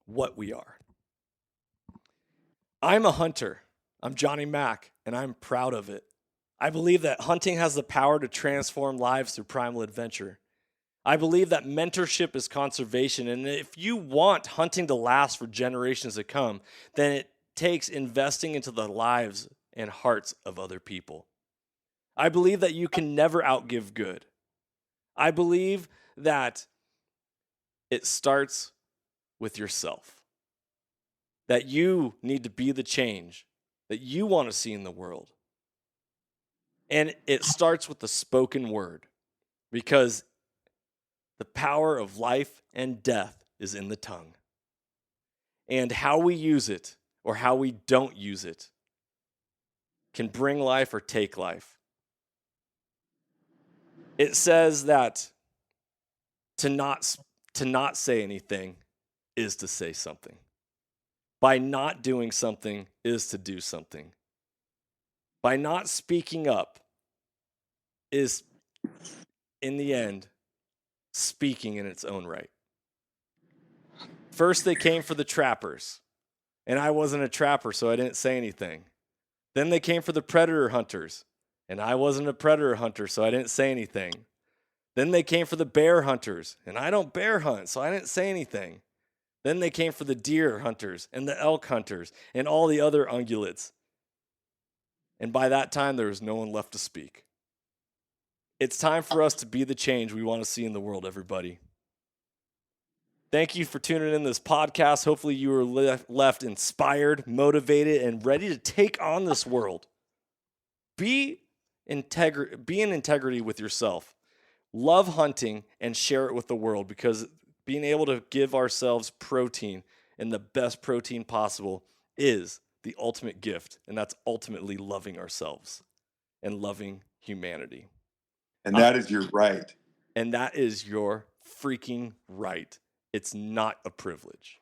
Speaker 1: what we are. I'm a hunter. I'm Johnny Mack, and I'm proud of it. I believe that hunting has the power to transform lives through primal adventure. I believe that mentorship is conservation, and if you want hunting to last for generations to come, then it takes investing into the lives and hearts of other people. I believe that you can never outgive good. I believe that it starts with yourself. That you need to be the change that you want to see in the world. And it starts with the spoken word, because the power of life and death is in the tongue. And how we use it or how we don't use it can bring life or take life. It says that to not say anything is to say something. By not doing something is to do something. By not speaking up is, in the end, speaking in its own right. First, they came for the trappers, and I wasn't a trapper, so I didn't say anything. Then they came for the predator hunters, and I wasn't a predator hunter, so I didn't say anything. Then they came for the bear hunters, and I don't bear hunt, so I didn't say anything. Then they came for the deer hunters and the elk hunters and all the other ungulates. And by that time, there was no one left to speak. It's time for us to be the change we want to see in the world, everybody. Thank you for tuning in this podcast. Hopefully you were left inspired, motivated, and ready to take on this world. Be in integrity with yourself. Love hunting and share it with the world, because being able to give ourselves protein and the best protein possible is the ultimate gift, and that's ultimately loving ourselves and loving humanity.
Speaker 2: And that is your right.
Speaker 1: And that is your freaking right. It's not a privilege.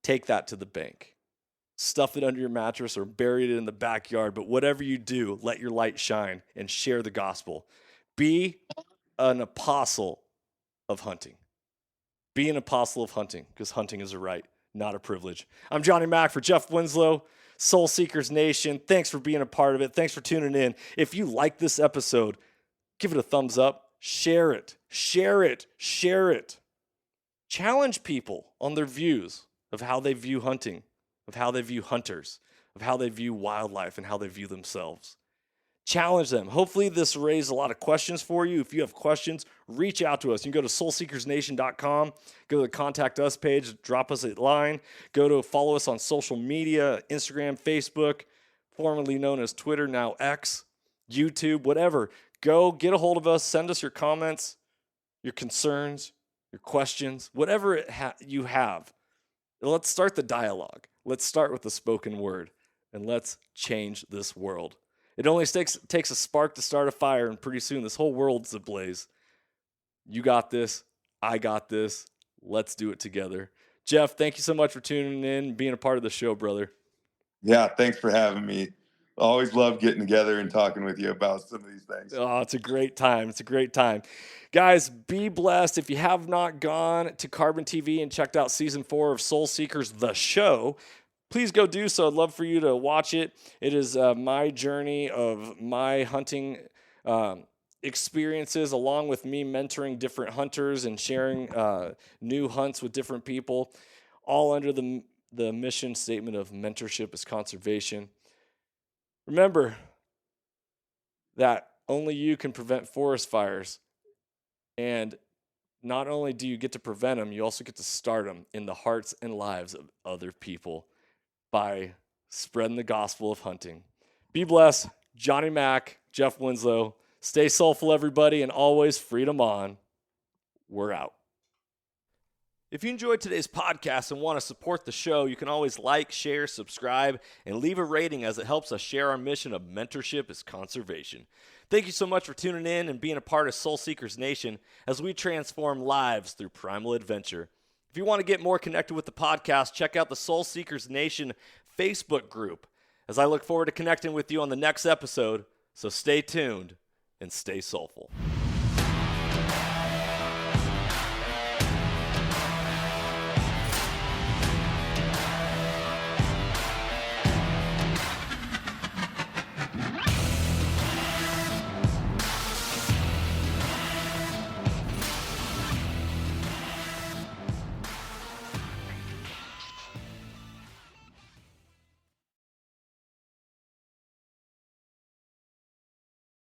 Speaker 1: Take that to the bank. Stuff it under your mattress or bury it in the backyard. But whatever you do, let your light shine and share the gospel. Be an apostle of hunting. Be an apostle of hunting, because hunting is a right, not a privilege. I'm Johnny Mack for Jeff Winslow, Soul Seekers Nation. Thanks for being a part of it. Thanks for tuning in. If you like this episode, give it a thumbs up. Share it. Share it. Share it. Challenge people on their views of how they view hunting, of how they view hunters, of how they view wildlife, and how they view themselves. Challenge them. Hopefully this raised a lot of questions for you. If you have questions, reach out to us. You can go to soulseekersnation.com, go to the Contact Us page, drop us a line, go to follow us on social media, Instagram, Facebook, formerly known as Twitter, now X, YouTube, whatever. Go get a hold of us. Send us your comments, your concerns, your questions, whatever you have. Let's start the dialogue. Let's start with the spoken word, and let's change this world. It only takes a spark to start a fire, and pretty soon this whole world's ablaze. You got this. I got this. Let's do it together. Jeff, thank you so much for tuning in, being a part of the show, brother.
Speaker 2: Yeah, thanks for having me. Always love getting together and talking with you about some of these things.
Speaker 1: Oh, it's a great time. It's a great time. Guys, be blessed. If you have not gone to Carbon TV and checked out season 4 of Soul Seekers, the show, please go do so. I'd love for you to watch it. It is my journey of my hunting experiences, along with me mentoring different hunters and sharing new hunts with different people, all under the mission statement of mentorship is conservation. Remember that only you can prevent forest fires. And not only do you get to prevent them, you also get to start them in the hearts and lives of other people by spreading the gospel of hunting. Be blessed. Johnny Mack, Jeff Winslow. Stay soulful, everybody, and always freedom on. We're out. If you enjoyed today's podcast and want to support the show, you can always like, share, subscribe, and leave a rating, as it helps us share our mission of mentorship is conservation. Thank you so much for tuning in and being a part of Soul Seekers Nation as we transform lives through primal adventure. If you want to get more connected with the podcast, check out the Soul Seekers Nation Facebook group, as I look forward to connecting with you on the next episode. So stay tuned and stay soulful.